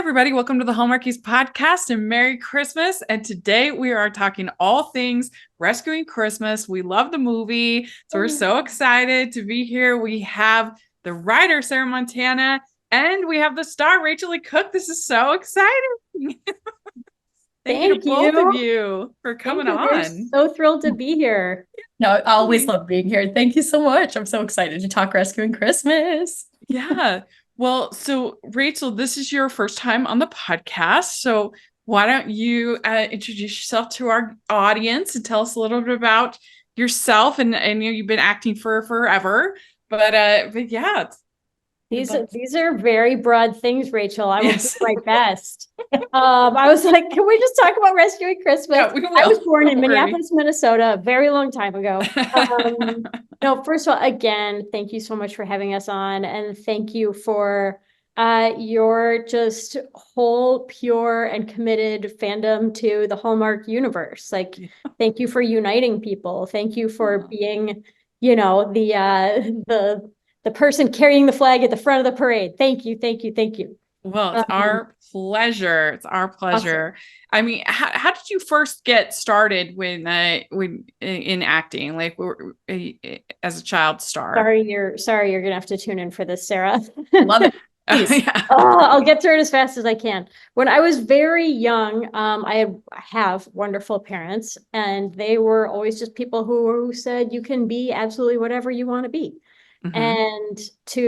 everybody. Welcome to the Hallmarkies podcast and Merry Christmas. And today we are talking all things Rescuing Christmas. We love the movie, so we're so excited to be here. We have the writer, Sarah Montana, and we have the star, Rachael Leigh Cook. This is so exciting. Thank you to both of you for coming on. We're so thrilled to be here. No, I always love being here. Thank you so much. I'm so excited to talk Rescuing Christmas. Yeah. Well, so Rachael, this is your first time on the podcast. So why don't you introduce yourself to our audience and tell us a little bit about yourself? And you know, you've been acting for forever, but yeah. These are very broad things, Rachel. I will do my best. I was like, can we just talk about Rescuing Christmas? Yeah, we will. I was born in Minneapolis, Minnesota, a very long time ago. No, first of all, again, thank you so much for having us on, and thank you for your just whole pure and committed fandom to the Hallmark universe. Like, thank you for uniting people. Thank you for being, you know, the person carrying the flag at the front of the parade. Thank you, thank you, thank you. Well, it's our pleasure. It's our pleasure. Awesome. I mean, how did you first get started when in acting, like as a child star? Sorry, you're gonna have to tune in for this, Sarah. Love it. Yeah. I'll get through it as fast as I can. When I was very young, I have wonderful parents, and they were always just people who said you can be absolutely whatever you want to be. And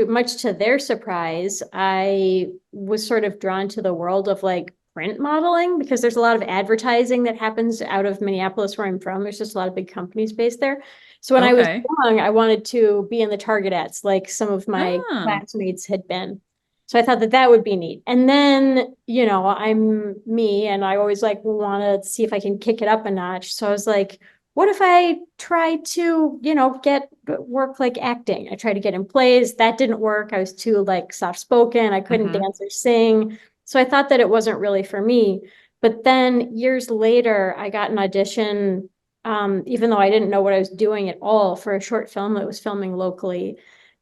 much to their surprise, I was sort of drawn to the world of like print modeling, because there's a lot of advertising that happens out of Minneapolis, where I'm from. There's just a lot of big companies based there. So when I was young, I wanted to be in the Target ads, like some of my classmates had been. So I thought that would be neat. And then, you know, I'm me, and I always like want to see if I can kick it up a notch. So I was like, what if I try to, you know, get work like acting? I tried to get in plays. That didn't work. I was too like soft spoken. I couldn't dance or sing. So I thought that it wasn't really for me. But then years later, I got an audition, even though I didn't know what I was doing at all, for a short film that was filming locally,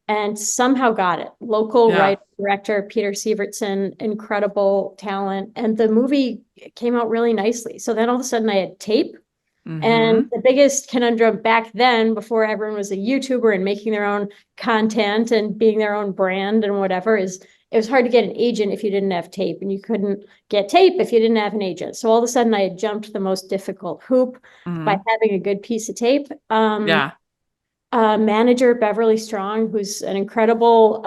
and somehow got it. Local writer, director, Peter Sievertson, incredible talent. And the movie came out really nicely. So then all of a sudden I had tape. And the biggest conundrum back then, before everyone was a YouTuber and making their own content and being their own brand and whatever, is it was hard to get an agent if you didn't have tape, and you couldn't get tape if you didn't have an agent. So all of a sudden I had jumped the most difficult hoop by having a good piece of tape. Manager Beverly Strong, who's an incredible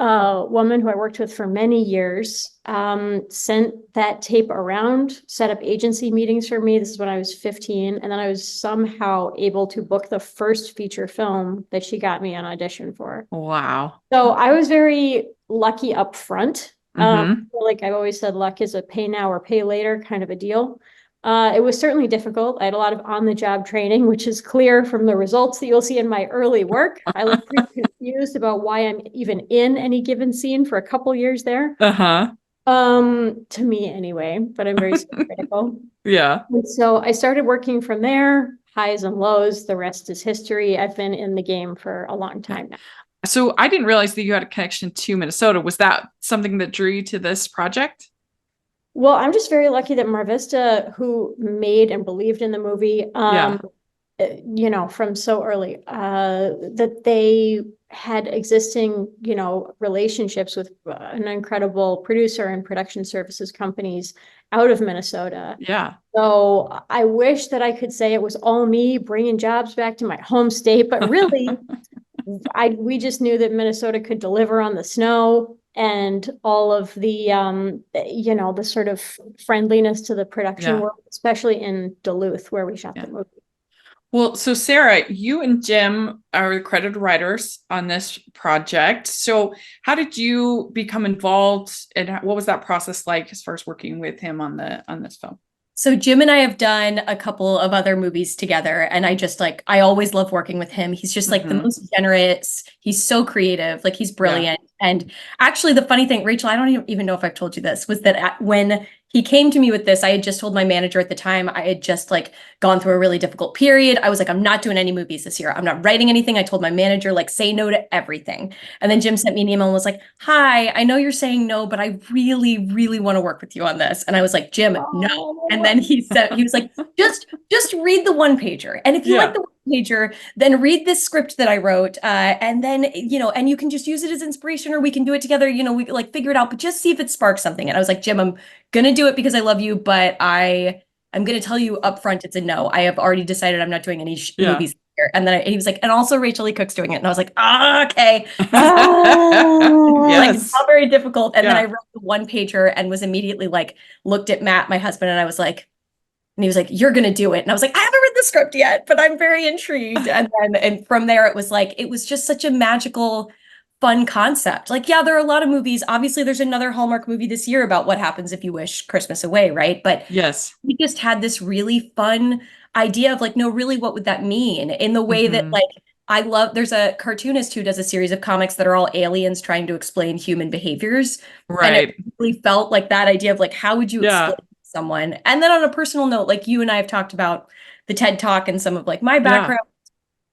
woman who I worked with for many years, sent that tape around, set up agency meetings for me. This is when I was 15. And then I was somehow able to book the first feature film that she got me an audition for. Wow. So I was very lucky up front. Like I've always said, luck is a pay now or pay later kind of a deal. It was certainly difficult. I had a lot of on-the-job training, which is clear from the results that you'll see in my early work. I was pretty confused about why I'm even in any given scene for a couple years there. To me anyway, but I'm very critical. Yeah. And so I started working from there, highs and lows. The rest is history. I've been in the game for a long time now. So I didn't realize that you had a connection to Minnesota. Was that something that drew you to this project? Well, I'm just very lucky that Mar Vista, who made and believed in the movie, you know, from so early, that they had existing, you know, relationships with an incredible producer and production services companies out of Minnesota. Yeah. So I wish that I could say it was all me bringing jobs back to my home state, but really, we just knew that Minnesota could deliver on the snow and all of the, you know, the sort of friendliness to the production world, especially in Duluth, where we shot the movie. Well, so Sarah, you and Jim are the credited writers on this project. So how did you become involved, and what was that process like as far as working with him on this film? So Jim and I have done a couple of other movies together, and I always love working with him. He's just like the most generous. He's so creative. Like, he's brilliant. And actually, the funny thing, Rachel, I don't even know if I've told you this, was that when he came to me with this, I had just told my manager at the time, I had just like gone through a really difficult period. I was like, I'm not doing any movies this year. I'm not writing anything. I told my manager, like, say no to everything. And then Jim sent me an email and was like, hi, I know you're saying no, but I really, really want to work with you on this. And I was like, Jim, no. And then he was like, just read the one pager. And if you like the one pager, then read this script that I wrote. And then, and you can just use it as inspiration, or we can do it together. We like figure it out, but just see if it sparks something. And I was like, Jim, I'm gonna do it because I love you, but I'm gonna tell you up front, it's a no. I have already decided I'm not doing any movies here. And then he was like, and also Rachael Leigh Cook's doing it. And I was like, okay. Like, it's not very difficult. And then I wrote the one pager and was immediately like, looked at Matt, my husband, and I was like, and he was like, you're going to do it. And I was like, I haven't read the script yet, but I'm very intrigued. And from there, it was just such a magical, fun concept. Like, yeah, there are a lot of movies. Obviously, there's another Hallmark movie this year about what happens if you wish Christmas away, right? But yes, we just had this really fun idea of like, no, really, what would that mean? In the way that like, there's a cartoonist who does a series of comics that are all aliens trying to explain human behaviors. right. And it really felt like that idea of like, how would you explain someone? And then on a personal note, like you and I have talked about the TED Talk and some of like my background.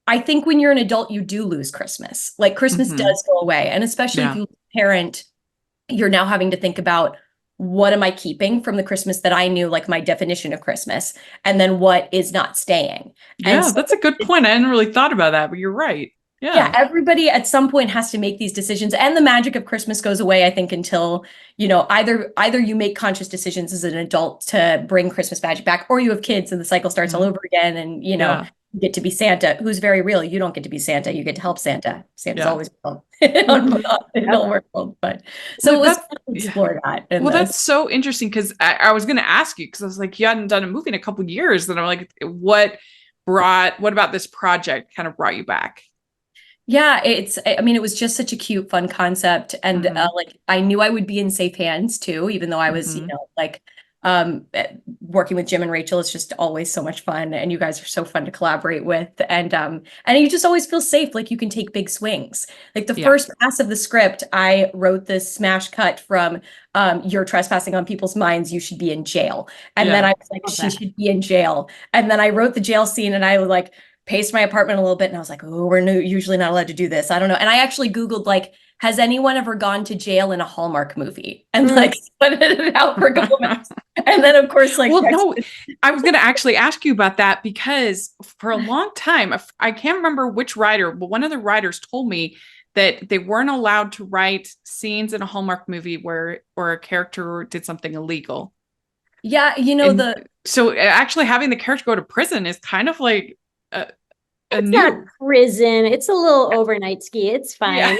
I think when you're an adult, you do lose Christmas. Like Christmas does go away. And especially if you're a parent, you're now having to think about, what am I keeping from the Christmas that I knew, like my definition of Christmas, and then what is not staying? Yeah, so that's a good point. I hadn't really thought about that, but you're right. Yeah, everybody at some point has to make these decisions, and the magic of Christmas goes away, I think, until, either you make conscious decisions as an adult to bring Christmas magic back, or you have kids and the cycle starts all over again, and you get to be Santa, who's very real. You don't get to be Santa, you get to help Santa. Santa's always real in the world. But so it was fun to explore that. Well, that's so interesting, because I was going to ask you, because I was like, you hadn't done a movie in a couple of years, and I'm like, what about this project kind of brought you back? Yeah, it was just such a cute, fun concept. And like, I knew I would be in safe hands too, even though I was, working with Jim and Rachel is just always so much fun. And you guys are so fun to collaborate with. And you just always feel safe. Like you can take big swings. Like the first pass of the script, I wrote this smash cut from, you're trespassing on people's minds, you should be in jail. And then I was like, she should be in jail. And then I wrote the jail scene, and I like, paced my apartment a little bit, and I was like, oh, we're usually not allowed to do this. I don't know. And I actually Googled, like, has anyone ever gone to jail in a Hallmark movie? And like, put it out for a couple minutes. And then, of course, like, no, I was going to actually ask you about that, because for a long time, I can't remember which writer, but one of the writers told me that they weren't allowed to write scenes in a Hallmark movie where a character did something illegal. Yeah, so actually having the character go to prison is kind of like it's not prison. It's a little overnight ski. It's fine.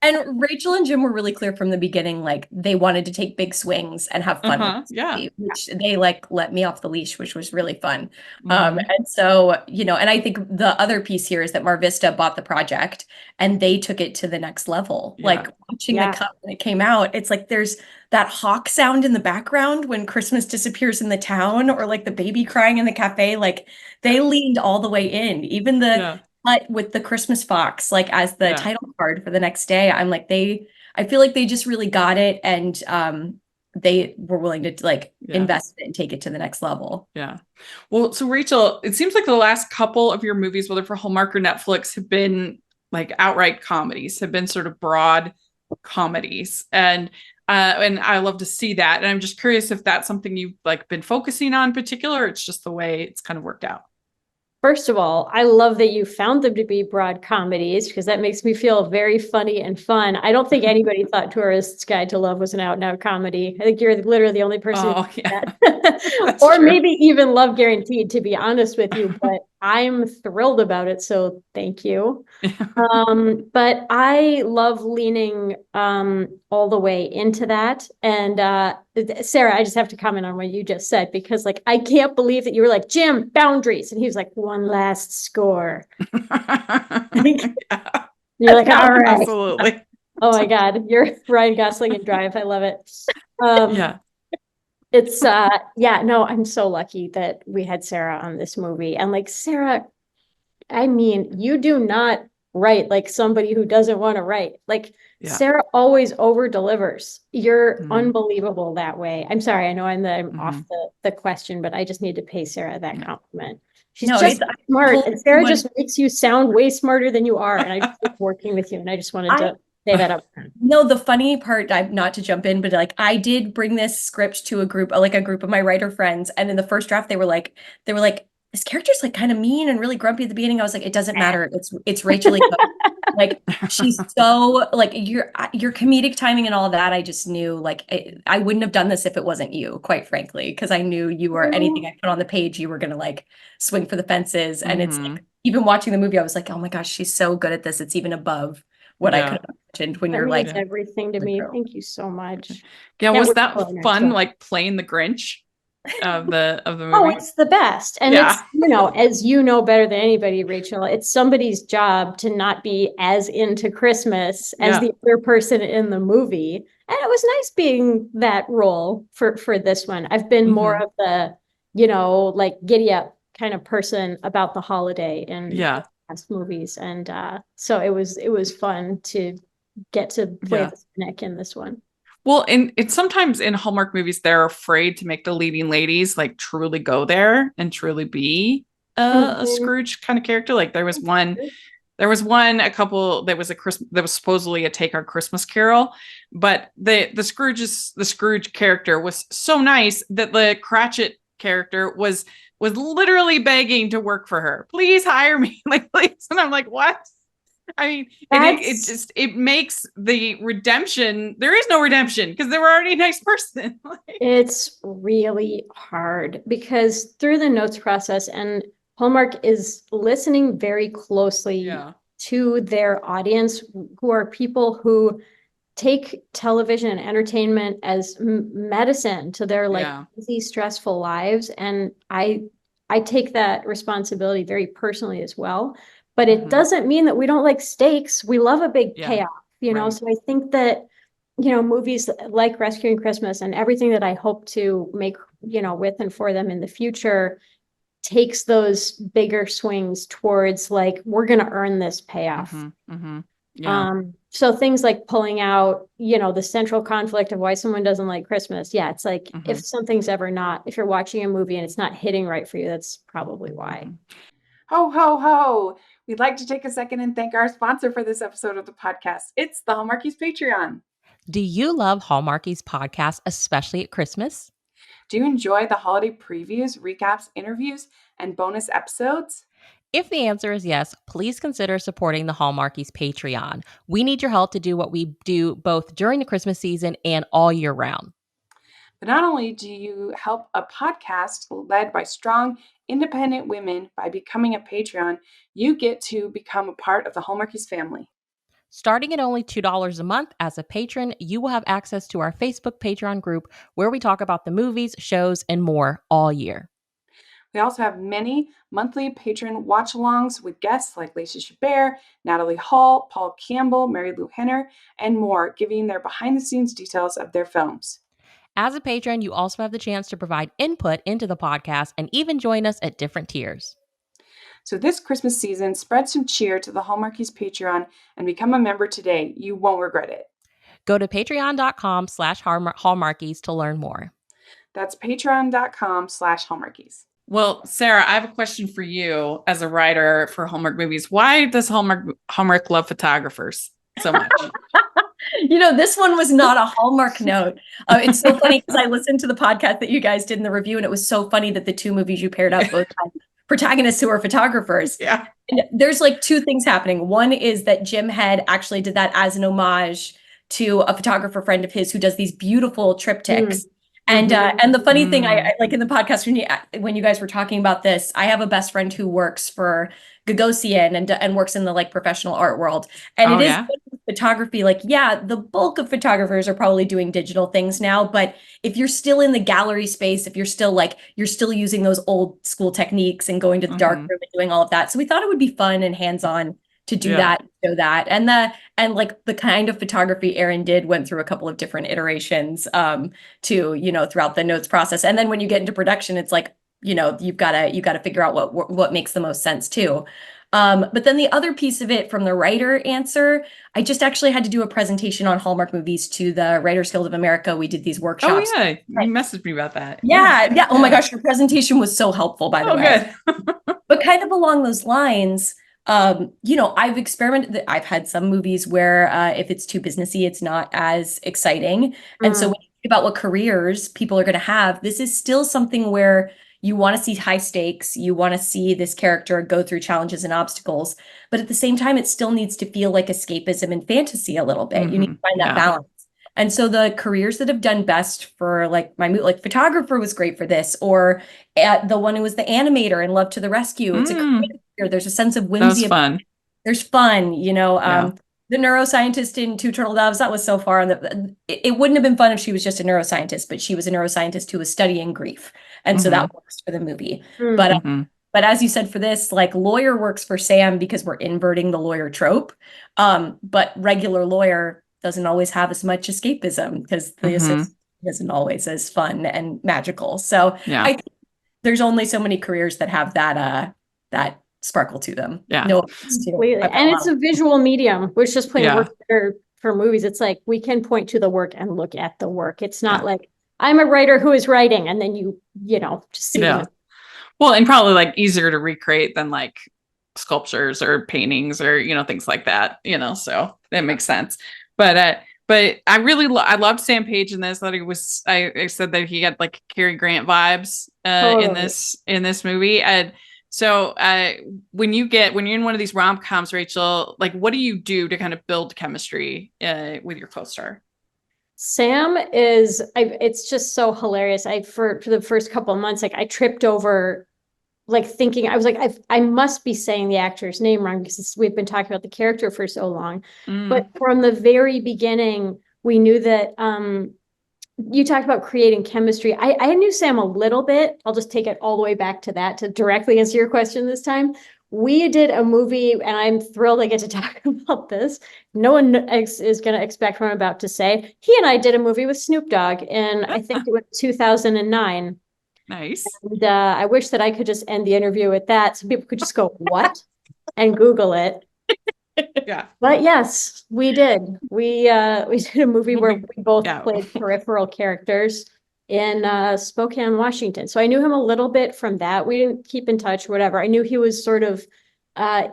And Rachel and Jim were really clear from the beginning, like they wanted to take big swings and have fun with this movie, which they like let me off the leash, which was really fun. And so, and I think the other piece here is that Mar Vista bought the project and they took it to the next level. Like watching the cut when it came out, it's like there's that hawk sound in the background when Christmas disappears in the town, or like the baby crying in the cafe. Like they leaned all the way in, even the cut with the Christmas fox, like as the title card for the next day. I'm like, I feel like they just really got it, and they were willing to like invest it and take it to the next level. Yeah. Well, so Rachel, it seems like the last couple of your movies, whether for Hallmark or Netflix, have been like outright comedies, have been sort of broad comedies. And I love to see that. And I'm just curious if that's something you've like been focusing on in particular, or it's just the way it's kind of worked out. First of all, I love that you found them to be broad comedies, because that makes me feel very funny and fun. I don't think anybody thought Tourist's Guide to Love was an out-and-out comedy. I think you're literally the only person who did that. Or true. Maybe even Love Guaranteed, to be honest with you. But I'm thrilled about it, so thank you. But I love leaning all the way into that. And Sarah, I just have to comment on what you just said, because like, I can't believe that you were like, Jim, boundaries. And he was like, one last score. You're like, all right. Absolutely. Oh my God. You're Ryan Gosling in Drive. I love it. It's no, I'm so lucky that we had Sarah on this movie. And like, Sarah, I mean, you do not write like somebody who doesn't want to write. Like Yeah. Sarah always over delivers. You're Mhm. unbelievable that way. I'm sorry, I know I'm Mhm. off the question, but I just need to pay Sarah that Yeah. compliment. She's No, just it's smart, totally and Sarah what just makes you sound way smarter than you are. And I just like working with you, and I just wanted to say that up front. No, the funny part, not to jump in, but like I did bring this script to a group, like a group of my writer friends, and in the first draft, they were like, this character's like kind of mean and really grumpy at the beginning. I was like, it doesn't matter. It's Rachael Leigh Cook. Like she's so like your comedic timing and all that. I just knew like I wouldn't have done this if it wasn't you, quite frankly, because I knew you were anything I put on the page, you were gonna like swing for the fences. And it's Mhm. like even watching the movie, I was like, oh my gosh, she's so good at this. It's even above what I Yeah. could have imagined when That you're means like, everything to me. girl. Thank you so much. Yeah, Can't was wait that for the next fun, one. like playing the Grinch of the Oh, movie? it's the best. And Yeah. it's, as you know better than anybody, Rachel, it's somebody's job to not be as into Christmas as Yeah. the other person in the movie. And it was nice being that role for this one. I've been more Mhm. of the, like giddy up kind of person about the holiday in Yeah. past movies. And so it was fun to get to play Yeah. the cynic in this one. Well, and it's sometimes in Hallmark movies, they're afraid to make the leading ladies like truly go there and truly be a Mhm. Scrooge kind of character. Like there was one, a couple that was that was supposedly a take on Christmas Carol, but the Scrooge character was so nice that the Cratchit character was literally begging to work for her. Please hire me, like please. And I'm like, what? I mean, and it That's just it makes the redemption. There is no redemption because they were already a nice person. It's really hard because through the notes process, and Hallmark is listening very closely Yeah. to their audience, who are people who take television and entertainment as medicine to their like Yeah. busy, stressful lives. And I take that responsibility very personally as well. But it Mhm. doesn't mean that we don't like stakes. We love a big Yeah. payoff, Right. So I think that movies like Rescuing Christmas and everything that I hope to make, with and for them in the future takes those bigger swings towards like, we're going to earn this payoff. Yeah. So things like pulling out, the central conflict of why someone doesn't like Christmas. Yeah, it's like if something's ever not, if you're watching a movie and it's not hitting right for you, that's probably why. Ho, ho, ho. We'd like to take a second and thank our sponsor for this episode of the podcast. It's the Hallmarkies Patreon. Do you love Hallmarkies podcast, especially at Christmas? Do you enjoy the holiday previews, recaps, interviews, and bonus episodes? If the answer is yes, please consider supporting the Hallmarkies Patreon. We need your help to do what we do both during the Christmas season and all year round. But not only do you help a podcast led by strong, independent women by becoming a Patreon, you get to become a part of the Hallmarkies family. Starting at only $2 a month as a patron, you will have access to our Facebook Patreon group where we talk about the movies, shows, and more all year. We also have many monthly patron watch-alongs with guests like Lacey Chabert, Natalie Hall, Paul Campbell, Mary Lou Henner, and more, giving their behind-the-scenes details of their films. As a patron, you also have the chance to provide input into the podcast and even join us at different tiers. So this Christmas season, spread some cheer to the Hallmarkies Patreon and become a member today. You won't regret it. Go to patreon.com/Hallmarkies to learn more. That's patreon.com/Hallmarkies. Well, Sarah, I have a question for you as a writer for Hallmark movies. Why does Hallmark love photographers so much? This one was not a Hallmark note. It's so funny because I listened to the podcast that you guys did in the review, and it was so funny that the two movies you paired up both had protagonists who are photographers. Yeah. And there's like two things happening. One is that Jim Head actually did that as an homage to a photographer friend of his who does these beautiful triptychs. And the funny thing, I like in the podcast when you guys were talking about this, I have a best friend who works for Gagosian and works in the like professional art world. And it is photography. Like, yeah, the bulk of photographers are probably doing digital things now, but if you're still in the gallery space, if you're still using those old school techniques and going to the dark room and doing all of that. So we thought it would be fun and hands-on to do that, show that. And the kind of photography Erin did went through a couple of different iterations throughout the notes process. And then when you get into production, it's like, you've got to figure out what makes the most sense too. But then the other piece of it from the writer answer, I just actually had to do a presentation on Hallmark movies to the Writers Guild of America. We did these workshops. Oh yeah, you messaged me about that. Yeah. Oh my gosh, your presentation was so helpful, by the Oh, way. good. But kind of along those lines, I've experimented. I've had some movies where if it's too businessy, it's not as exciting. And so when you think about what careers people are going to have, this is still something where you want to see high stakes. You want to see this character go through challenges and obstacles. But at the same time, it still needs to feel like escapism and fantasy a little bit. You need to find that balance. And so the careers that have done best for like like photographer was great for this, or the one who was the animator in Love to the Rescue. It's a career. There's a sense of whimsy. That was fun. There's fun, the neuroscientist in Two Turtle Doves, that was so far. It wouldn't have been fun if she was just a neuroscientist, but she was a neuroscientist who was studying grief. And so that works for the movie. But as you said, for this, like lawyer works for Sam because we're inverting the lawyer trope. But regular lawyer doesn't always have as much escapism because the assistant isn't always as fun and magical. So I think there's only so many careers that have that sparkle to them. Yeah. No, and it's a visual medium, which just plain works better for movies. It's like we can point to the work and look at the work. It's not like I'm a writer who is writing and then you just see them. Well, and probably like easier to recreate than like sculptures or paintings or things like that, so that makes sense. But I really I loved Sam Page in this. That I said that he had like Cary Grant vibes in this movie. And so when you're in one of these rom-coms, Rachel, like what do you do to kind of build chemistry with your co-star? Sam is it's just so hilarious. For the first couple of months, like I tripped over like thinking, I was like, I must be saying the actor's name wrong because we've been talking about the character for so long. But from the very beginning, we knew that you talked about creating chemistry. I knew Sam a little bit. I'll just take it all the way back to that to directly answer your question this time. We did a movie, and I'm thrilled I get to talk about this. No one is going to expect what I'm about to say. He and I did a movie with Snoop Dogg in, I think it was 2009. Nice. And I wish that I could just end the interview with that so people could just go, what? And Google it. Yeah. But yes, we did. We did a movie where we both played peripheral characters in Spokane, Washington. So I knew him a little bit from that. We didn't keep in touch, whatever. I knew he was sort of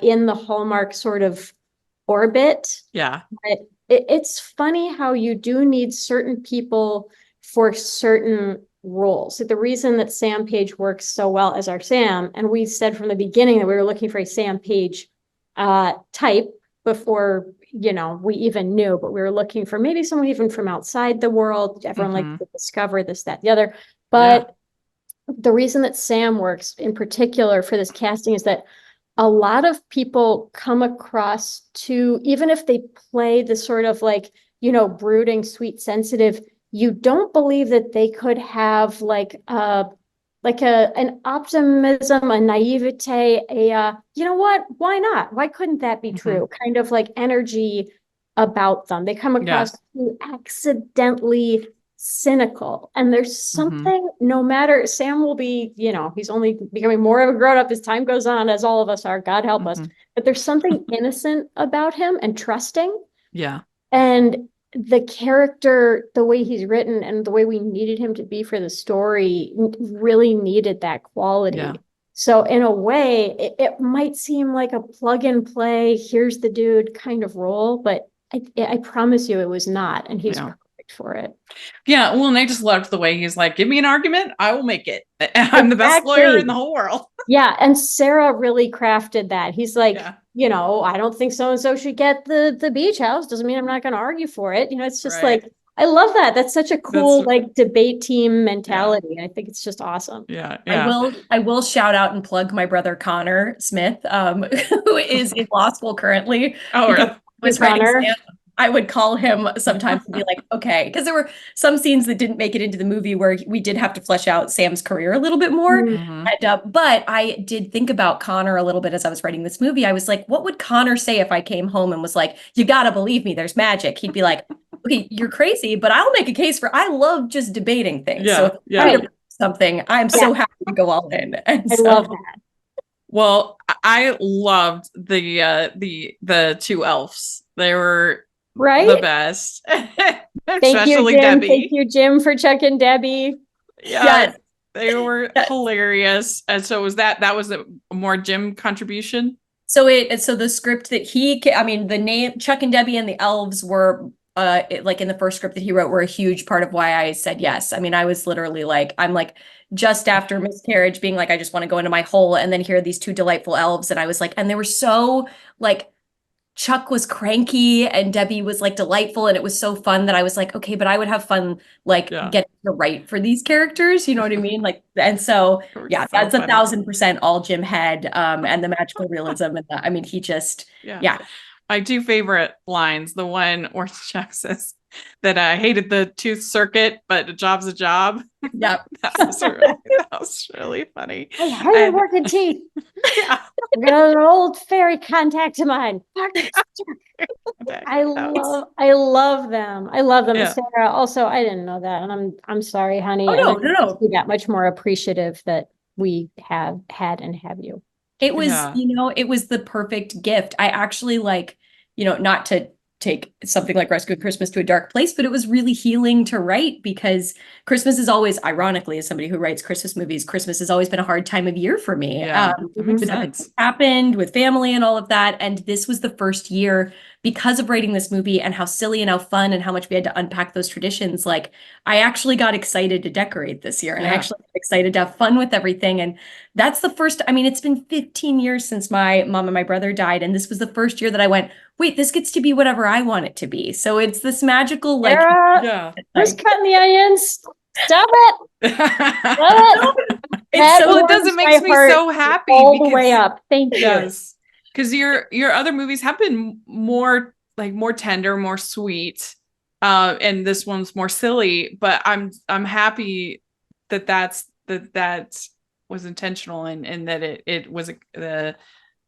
in the Hallmark sort of orbit. Yeah. But it's funny how you do need certain people for certain roles. So the reason that Sam Page works so well as our Sam, and we said from the beginning that we were looking for a Sam Page type before we even knew, but we were looking for maybe someone even from outside the world. Everyone likes to discover this, that, the other. But the reason that Sam works in particular for this casting is that a lot of people come across to, even if they play the sort of like, brooding, sweet, sensitive, you don't believe that they could have an optimism, a naivete, you know what? Why not? Why couldn't that be true? Kind of like energy about them. They come across accidentally cynical. And there's something, no matter, Sam will be, he's only becoming more of a grown-up as time goes on, as all of us are, God help us. But there's something innocent about him and trusting. Yeah. And the character, the way he's written and the way we needed him to be for the story really needed that quality. Yeah. So in a way, it might seem like a plug and play, here's the dude kind of role, but I promise you it was not. And he's perfect for it. Yeah. Well, and I just loved the way he's like, give me an argument, I will make it. I'm the best lawyer in the whole world. Yeah. And Sarah really crafted that. He's like, I don't think so-and-so should get the beach house. Doesn't mean I'm not going to argue for it. It's just like, I love that. That's such a cool, like debate team mentality. I think it's just awesome. Yeah. I will shout out and plug my brother, Connor Smith, who is in law school currently. Oh, really? I would call him sometimes and be like, okay, because there were some scenes that didn't make it into the movie where we did have to flesh out Sam's career a little bit more. But I did think about Connor a little bit as I was writing this movie. I was like, what would Connor say if I came home and was like, you got to believe me, there's magic? He'd be like, okay, you're crazy, but I'll make a case for, I love just debating things. So something, I'm so happy to go all in. And I love that. Well, I loved the two elves. They were the Right? best. Thank you, Especially Jim. Thank Debbie. you, Jim, for checking Debbie. Yeah, Yes. they were Yes. hilarious. And so that was a more Jim contribution? So the script that I mean, the name Chuck and Debbie and the elves were like in the first script that he wrote were a huge part of why I said yes. I mean, I was literally like, I'm like just after miscarriage being like, I just want to go into my hole. And then here are these two delightful elves. And I was like, and they were so like, Chuck was cranky and Debbie was like delightful. And it was so fun that I was like, okay, but I would have fun like Yeah. getting to write for these characters. You know what I mean? Like, and so They were yeah, so that's funny. 1,000% all Jim had. And the magical realism. And I mean, he just, yeah. My two favorite lines, the one where Chuck says that I hated the tooth circuit, but a job's a job. Yep. that was really funny. I hated working teeth. Yeah. I got an old fairy contact of mine. I love them. I love them. Yeah. Sarah, also, I didn't know that. And I'm sorry, honey. Oh, And no, it no, makes no. me that much more appreciative that we have had and have you. It was, Yeah. it was the perfect gift. I actually like, not to take something like Rescuing Christmas to a dark place, but it was really healing to write because Christmas is always, ironically, as somebody who writes Christmas movies, Christmas has always been a hard time of year for me. Yeah, that makes with sense. everything that happened with family and all of that. And this was the first year because of writing this movie and how silly and how fun and how much we had to unpack those traditions. Like I actually got excited to decorate this year and I Yeah. actually got excited to have fun with everything. And that's the first, I mean, it's been 15 years since my mom and my brother died. And this was the first year that I went, wait, this gets to be whatever I want it to be. So it's this magical, like, Sarah, Yeah. who's like cutting the onions? Stop it. Stop it. That Well, it warms doesn't my make me heart so happy all the because way up. Thank you. yes, because your other movies have been more tender, more sweet, and this one's more silly. But I'm happy that that was intentional and that it was that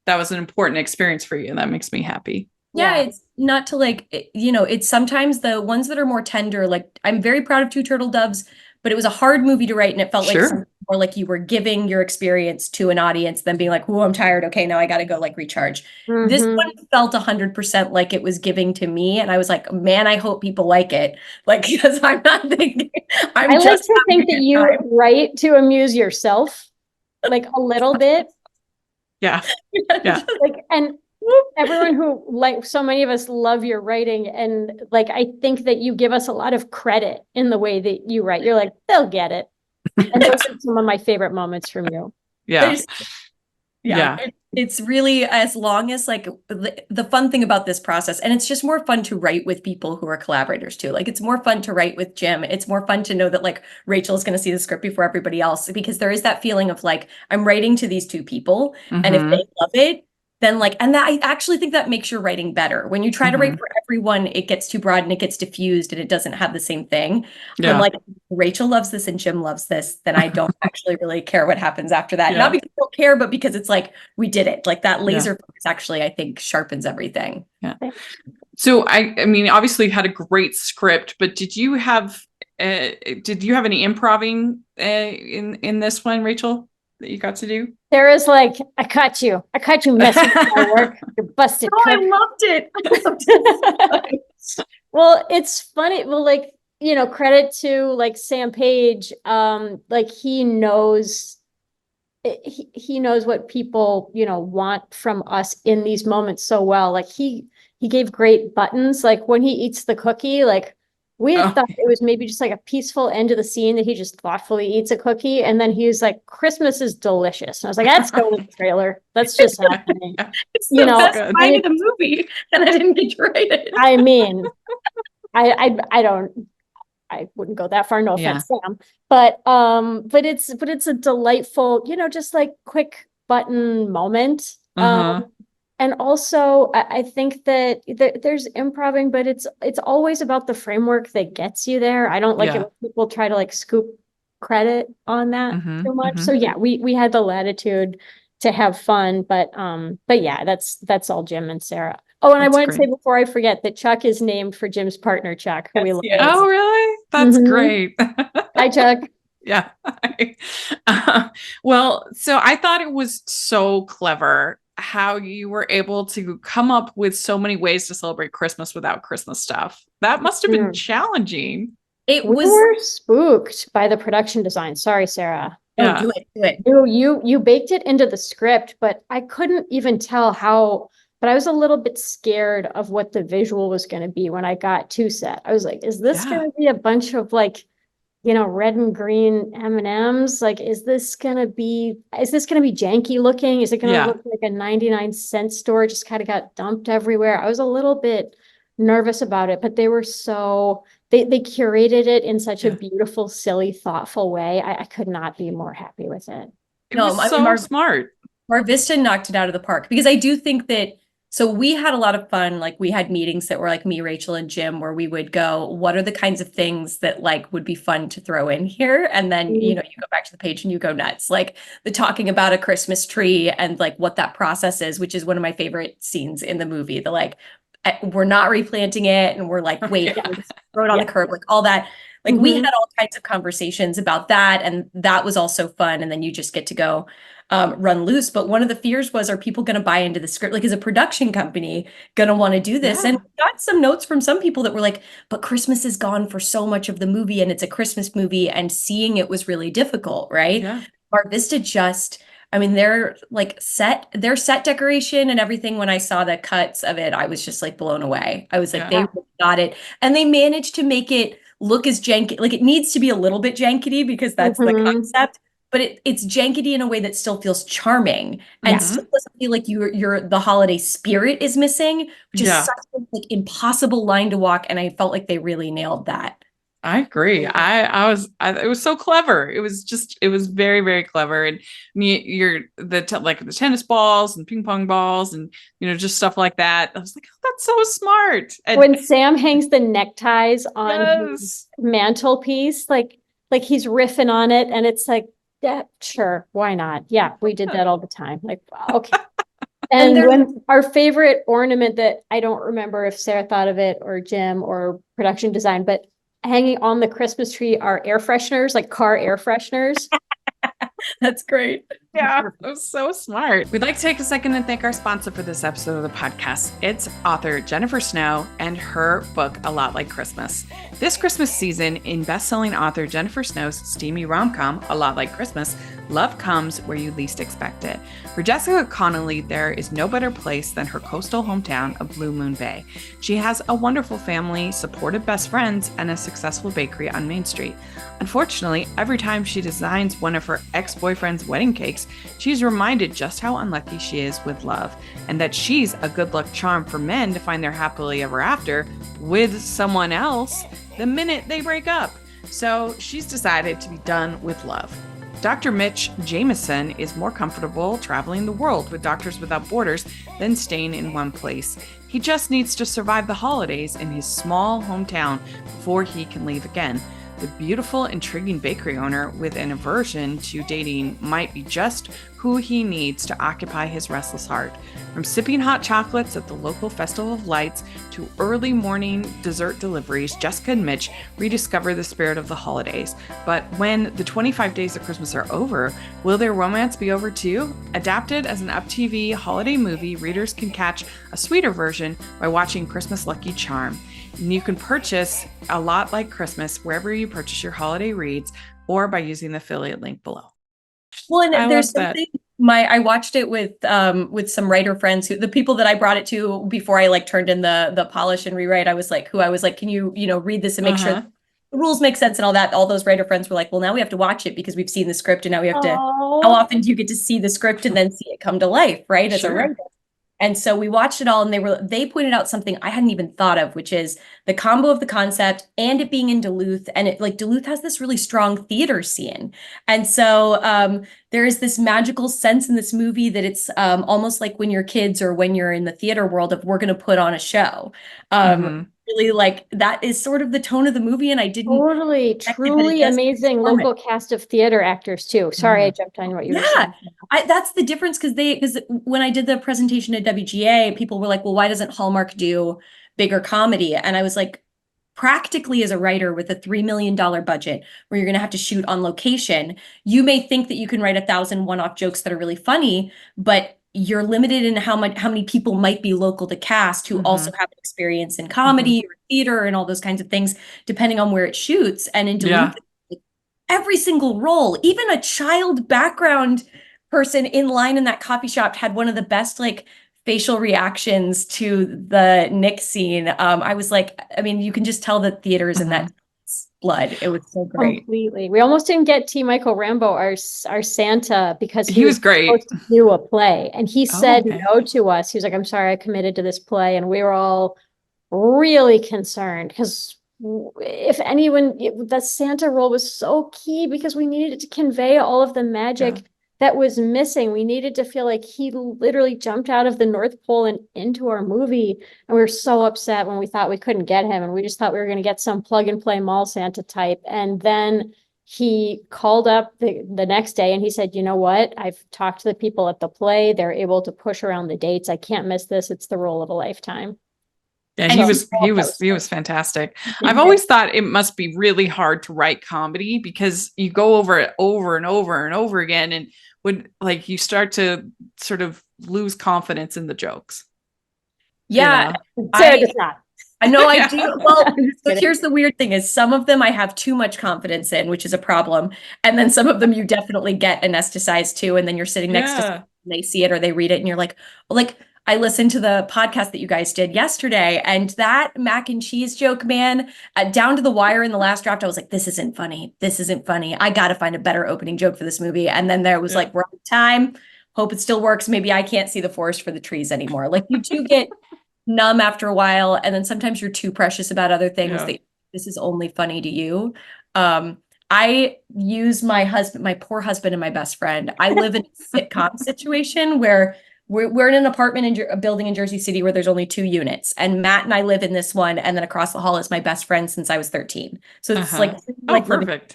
was an important experience for you, and that makes me happy. yeah, Yeah. it's not to like, it's sometimes the ones that are more tender, like I'm very proud of Two Turtle Doves, but it was a hard movie to write and it felt like Sure. something more like you were giving your experience to an audience than being like, oh, I'm tired. Okay, now I got to go like recharge. This Mhm. one felt 100% like it was giving to me. And I was like, man, I hope people like it. Like, because I'm not thinking, I like just to think having that a you time. write to amuse yourself, like a little bit. Yeah. Yeah. Like, and everyone who like so many of us love your writing, and like I think that you give us a lot of credit in the way that you write. You're like, they'll get it. And those are some of my favorite moments from you. Yeah. Yeah. It's really, as long as like the fun thing about this process, and it's just more fun to write with people who are collaborators too. Like it's more fun to write with Jim. It's more fun to know that like Rachel is going to see the script before everybody else, because there is that feeling of like, I'm writing to these two people. And if Mhm. they love it, then like, and that I actually think that makes your writing better. When you try to write Mhm. for everyone, it gets too broad and it gets diffused and it doesn't have the same thing. Yeah. When like Rachel loves this and Jim loves this, then I don't actually really care what happens after that. Yeah. Not because I don't care, but because it's like, we did it. Like that laser focus actually, I think, sharpens everything. Yeah. So I mean, obviously you had a great script, but did you have any improving in this one, Rachel, that you got to do? Sarah's like, I caught you messing with my work. You're busted. Oh, I cook." loved it. I loved it. Well, it's funny. Well, like, credit to like Sam Page. Like he knows what people, want from us in these moments so well. Like he gave great buttons. Like when he eats the cookie, like we had thought it was maybe just like a peaceful end to the scene that he just thoughtfully eats a cookie. And then he was like, Christmas is delicious. And I was like, that's going in the trailer. That's just happening. It's the best good. line of the movie, and I didn't get to write it. I mean, I wouldn't go that far. No offense, Sam. But it's a delightful, just like quick button moment. And also I think that there's improving, but it's always about the framework that gets you there. I don't like it when people try to like scoop credit on that too much. So yeah, we had the latitude to have fun, but yeah, that's all Jim and Sarah. Oh, and I wanted to say before I forget that Chuck is named for Jim's partner, Chuck, who we love. Oh, really? That's great. Hi, Chuck. Yeah. Well, so I thought it was so clever how you were able to come up with so many ways to celebrate Christmas without Christmas stuff. That must have been Mm. challenging. It We was, were spooked by the production design. Sorry, Sarah. oh, Yeah. do it. You baked it into the script, but I couldn't even tell how, but I was a little bit scared of what the visual was going to be when I got to set. I was like, is this Yeah. going to be a bunch of like, red and green M&Ms? Like, is this going to be janky looking? Is it going to Yeah. look like a 99-cent store just kind of got dumped everywhere? I was a little bit nervous about it, but they were they curated it in such a Yeah. beautiful, silly, thoughtful way. I could not be more happy with it. It No, was I mean, so smart. Mar Vista knocked it out of the park because I do think that, so we had a lot of fun. Like we had meetings that were like me, Rachel, and Jim, where we would go, what are the kinds of things that like would be fun to throw in here? And then, you go back to the page and you go nuts. Like the talking about a Christmas tree and like what that process is, which is one of my favorite scenes in the movie. The like, we're not replanting it and we're like, wait, Yeah. let's throw it on the curb, like all that. Like we had all kinds of conversations about that. And that was also fun. And then you just get to go run loose. But one of the fears was, are people going to buy into the script? Like, is a production company going to want to do this? Yeah. And we got some notes from some people that were like, but Christmas is gone for so much of the movie and it's a Christmas movie and seeing it was really difficult, right? Yeah. Mar Vista just, I mean, their set decoration and everything, when I saw the cuts of it, I was just like blown away. I was like, Yeah. they really got it. And they managed to make it look as janky, like it needs to be a little bit jankety because that's the concept, but it's jankety in a way that still feels charming and Mhm. still doesn't feel like the holiday spirit is missing, which is Yeah. such a like impossible line to walk. And I felt like they really nailed that. I agree. It was so clever. It was very, very clever. And you're like the tennis balls and ping pong balls and, just stuff like that. I was like, oh, that's so smart. And When Sam hangs the neckties on his yes. mantelpiece, like he's riffing on it, and it's like, yeah, sure, why not? Yeah, we did that all the time. Like, okay. And And when our favorite ornament that I don't remember if Sarah thought of it or Jim or production design, but hanging on the Christmas tree are air fresheners, like car air fresheners. That's great. Yeah, it was so smart. We'd like to take a second and thank our sponsor for this episode of the podcast. It's author Jennifer Snow and her book, A Lot Like Christmas. This Christmas season, in best-selling author Jennifer Snow's steamy rom-com, A Lot Like Christmas, love comes where you least expect it. For Jessica Connolly, there is no better place than her coastal hometown of Blue Moon Bay. She has a wonderful family, supportive best friends, and a successful bakery on Main Street. Unfortunately, every time she designs one of her ex-boyfriend's wedding cakes, she's reminded just how unlucky she is with love, and that she's a good luck charm for men to find their happily ever after with someone else the minute they break up. So she's decided to be done with love. Dr. Mitch Jameson is more comfortable traveling the world with Doctors Without Borders than staying in one place. He just needs to survive the holidays in his small hometown before he can leave again. The beautiful, intriguing bakery owner with an aversion to dating might be just who he needs to occupy his restless heart. From sipping hot chocolates at the local Festival of Lights to early morning dessert deliveries, Jessica and Mitch rediscover the spirit of the holidays. But when the 25 days of Christmas are over, will their romance be over too? Adapted as an Up TV holiday movie, readers can catch a sweeter version by watching Christmas Lucky Charm. And you can purchase A Lot Like Christmas wherever you purchase your holiday reads or by using the affiliate link below. Well, and I there's love that. something I watched it with some writer friends the people that I brought it to before I like turned in the polish and rewrite. I was like, can you read this and make sure the rules make sense and all that. All those writer friends were like, well, now we have to watch it because we've seen the script and now we have to. How often do you get to see the script and then see it come to life, right? As a writer. And so we watched it all and they pointed out something I hadn't even thought of, which is the combo of the concept and it being in Duluth. And it like Duluth has this really strong theater scene. And so there is this magical sense in this movie that it's almost like when you're kids or when you're in the theater world of we're going to put on a show. Really like that is sort of the tone of the movie. And I didn't Truly amazing local cast of theater actors too. Sorry, I jumped on what you were saying. That's the difference because when I did the presentation at WGA, people were like, well, why doesn't Hallmark do bigger comedy? And I was like, practically as a writer with a $3 million budget where you're going to have to shoot on location, you may think that you can write 1,000 one-off jokes that are really funny, but you're limited in how many people might be local to cast who also have experience in comedy or theater and all those kinds of things, depending on where it shoots. And in Duluth, every single role, even a child background person in line in that coffee shop had one of the best like facial reactions to the Nick scene. I was like, I mean, you can just tell that theaters in that blood. It was so great. Completely. We almost didn't get T. Michael Rambo, our Santa, because he was great. Supposed to do a play, and he said okay. no to us. He was like, "I'm sorry, I committed to this play," and we were all really concerned because if anyone, the Santa role was so key because we needed to convey all of the magic that was missing. We needed to feel like he literally jumped out of the North Pole and into our movie. And we were so upset when we thought we couldn't get him. And we just thought we were going to get some plug and play mall Santa type. And then he called up the next day and he said, "You know what? I've talked to the people at the play. They're able to push around the dates. I can't miss this. It's the role of a lifetime." Yeah, And he was fantastic. I've always thought it must be really hard to write comedy because you go over it over and over and over again, and would like you start to sort of lose confidence in the jokes. Yeah, Sarah does not. I know I do. Well, so here's the weird thing is some of them I have too much confidence in, which is a problem. And then some of them you definitely get anesthetized to, and then you're sitting next to someone and they see it or they read it and you're like I listened to the podcast that you guys did yesterday, and that mac and cheese joke, man, down to the wire in the last draft, I was like, this isn't funny. This isn't funny. I got to find a better opening joke for this movie. And then there was like, we're out of time. Hope it still works. Maybe I can't see the forest for the trees anymore. Like you do get numb after a while. And then sometimes you're too precious about other things that this is only funny to you. I use my poor husband and my best friend. I live in a sitcom situation where we're in an apartment in a building in Jersey City where there's only 2 units, and Matt and I live in this one, and then across the hall is my best friend since I was 13. So it's like perfect.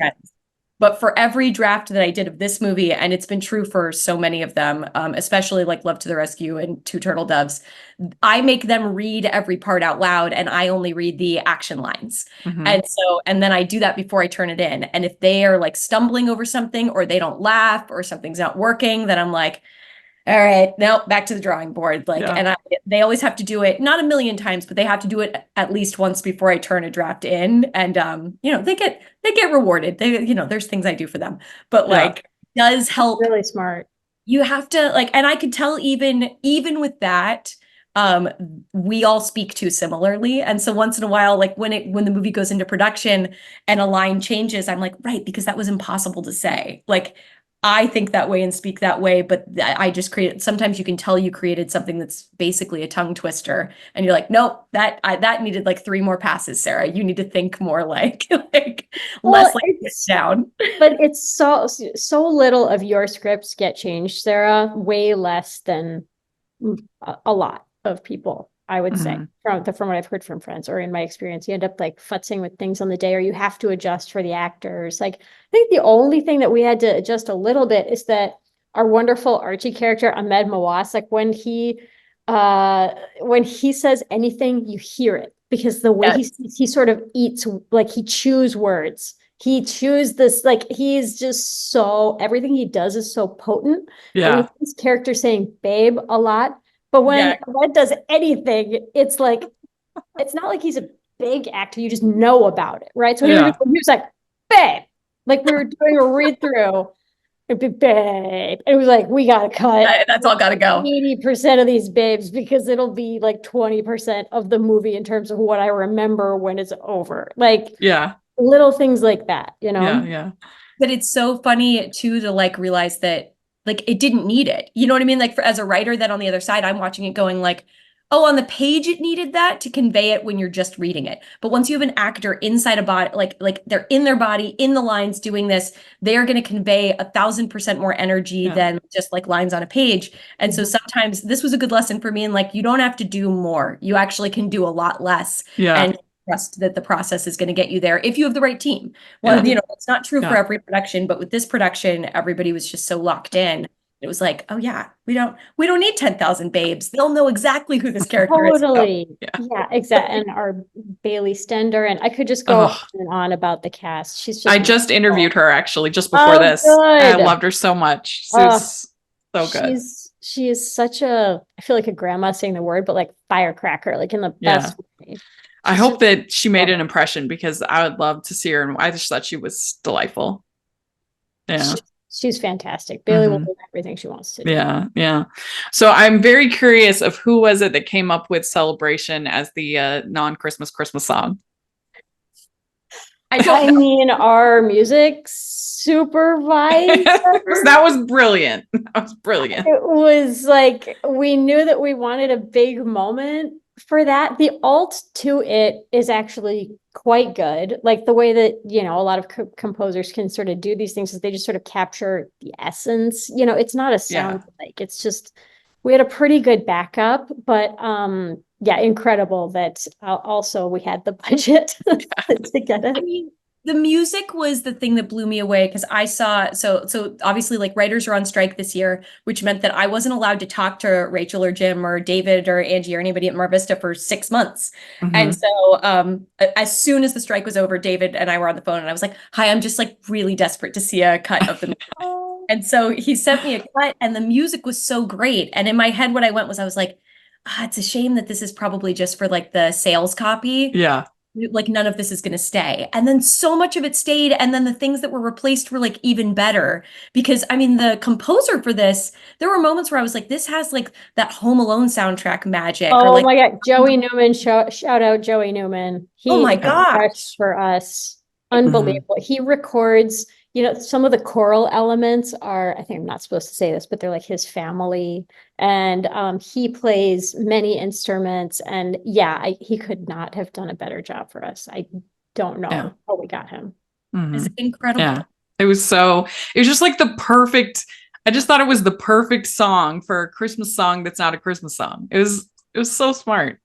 But for every draft that I did of this movie, and it's been true for so many of them, especially like Love to the Rescue and Two Turtle Doves, I make them read every part out loud, and I only read the action lines. And then I do that before I turn it in. And if they are like stumbling over something, or they don't laugh, or something's not working, then I'm like, all right, now back to the drawing board. And they always have to do it, not a million times, but they have to do it at least once before I turn a draft in. And, they get rewarded. There's things I do for them, but it does help. Really smart. You have to and I could tell even with that, we all speak too similarly. And so once in a while, like when the movie goes into production and a line changes, I'm like, right, because that was impossible to say. Like, I think that way and speak that way, but I just sometimes you can tell you created something that's basically a tongue twister, and you're like, nope, that needed like 3 more passes, Sarah. You need to think more less down. But it's so little of your scripts get changed, Sarah, way less than a lot of people, I would say, from what I've heard from friends or in my experience. You end up like futzing with things on the day, or you have to adjust for the actors. Like, I think the only thing that we had to adjust a little bit is that our wonderful Archie character, Ahmed Mawas, like when he says anything, you hear it, because the way he sort of eats, like he chews words. He chews this, like he's just everything he does is so potent. And his character saying babe a lot. But when Ahmed does anything, it's like, it's not like he's a big actor. You just know about it, right? So he was like, babe. Like we were doing a read through, babe. And it was like, we got to cut. That's all got to go. 80% of these babes, because it'll be like 20% of the movie in terms of what I remember when it's over. Like, little things like that, Yeah. But it's so funny too to like realize that like it didn't need it. You know what I mean? Like as a writer, then on the other side, I'm watching it going like, oh, on the page it needed that to convey it when you're just reading it. But once you have an actor inside a body, like they're in their body, in the lines doing this, they are going to convey 1,000% more energy than just like lines on a page. And so sometimes this was a good lesson for me. And like, you don't have to do more. You actually can do a lot less. And trust that the process is going to get you there if you have the right team. Well, it's not true for every production, but with this production, everybody was just so locked in It was like, oh yeah, we don't need 10,000 babes. They'll know exactly who this character is. Totally. Yeah. Yeah, exactly. And our Bailey Stender, and I could just go on Oh, and on about the cast. She's I just just interviewed wonderful. her actually just before Oh, this. I good. loved her so much. She Oh, was so good. she is such a, I feel like a grandma saying the word, but like firecracker, like in the Yeah. best way. I She's hope just that she made an wonderful. impression because I would love to see her. And I just thought she was delightful. Yeah. She's fantastic. Bailey will Hmm. do everything she wants to do. Yeah. Yeah. So I'm very curious of who was it that came up with Celebration as the non-Christmas Christmas song? I don't I know. mean, our music supervisor, That was brilliant. That was brilliant. it was like we knew that we wanted a big moment for that. The alt to it is actually quite good. Like the way that, a lot of composers can sort of do these things is they just sort of capture the essence. It's not a Yeah. sound like it's just we had a pretty good backup, but yeah, incredible that also we had the budget to get I it. mean, the music was the thing that blew me away because I saw so obviously like writers are on strike this year, which meant that I wasn't allowed to talk to Rachel or Jim or David or Angie or anybody at Mar Vista for 6 months. And Hmm. so as soon as the strike was over, David and I were on the phone and I was like, "Hi, I'm just like really desperate to see a cut of the movie." And so he sent me a cut and the music was so great. And in my head, what I went was I was like, it's a shame that this is probably just for like the sales copy, Yeah. like none of this is going to stay. And then so much of it stayed. And then the things that were replaced were like even better. Because I mean, the composer for this, there were moments where I was like, this has like that Home Alone soundtrack magic or Oh like, my God, Joey Newman, shout out Joey Newman. oh He my is Yeah. fresh gosh. for us. Hmm. Unbelievable. He records, some of the choral elements are, I think I'm not supposed to say this, but they're like his family. And he plays many instruments. And yeah, he could not have done a better job for us. I don't Yeah. know how we got him. Hmm. It's incredible. Yeah. It was just like the perfect, I just thought it was the perfect song for a Christmas song that's not a Christmas song. It was so smart.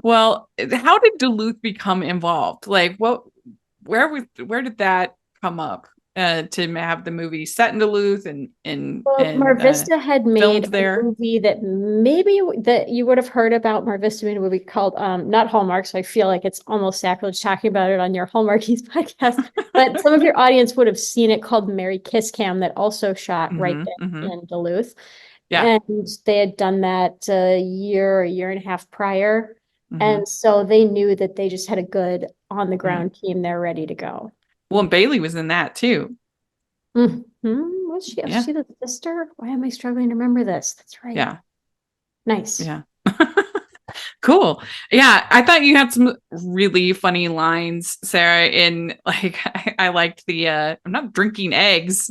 Well, how did Duluth become involved? Like where did that come up to have the movie set in Duluth Well, Mar and Vista had filmed made a there? movie that maybe that you would have heard about. Mar Vista made a movie called not Hallmark, so I feel like it's almost sacrilege talking about it on your Hallmarkies podcast. But some of your audience would have seen it called Merry Kiss Cam that also shot right Hmm. there Hmm. in Duluth. Yeah. And they had done that a year and a half prior. Hmm. And so they knew that they just had a good on the Mm. ground team there ready to go. Well, and Bailey was in that too. Mhm. Was she? Was Yeah. she the sister? Why am I struggling to remember this? That's right. Yeah. Nice. Yeah. Cool. Yeah, I thought you had some really funny lines, Sarah, in like I liked the I'm not drinking eggs.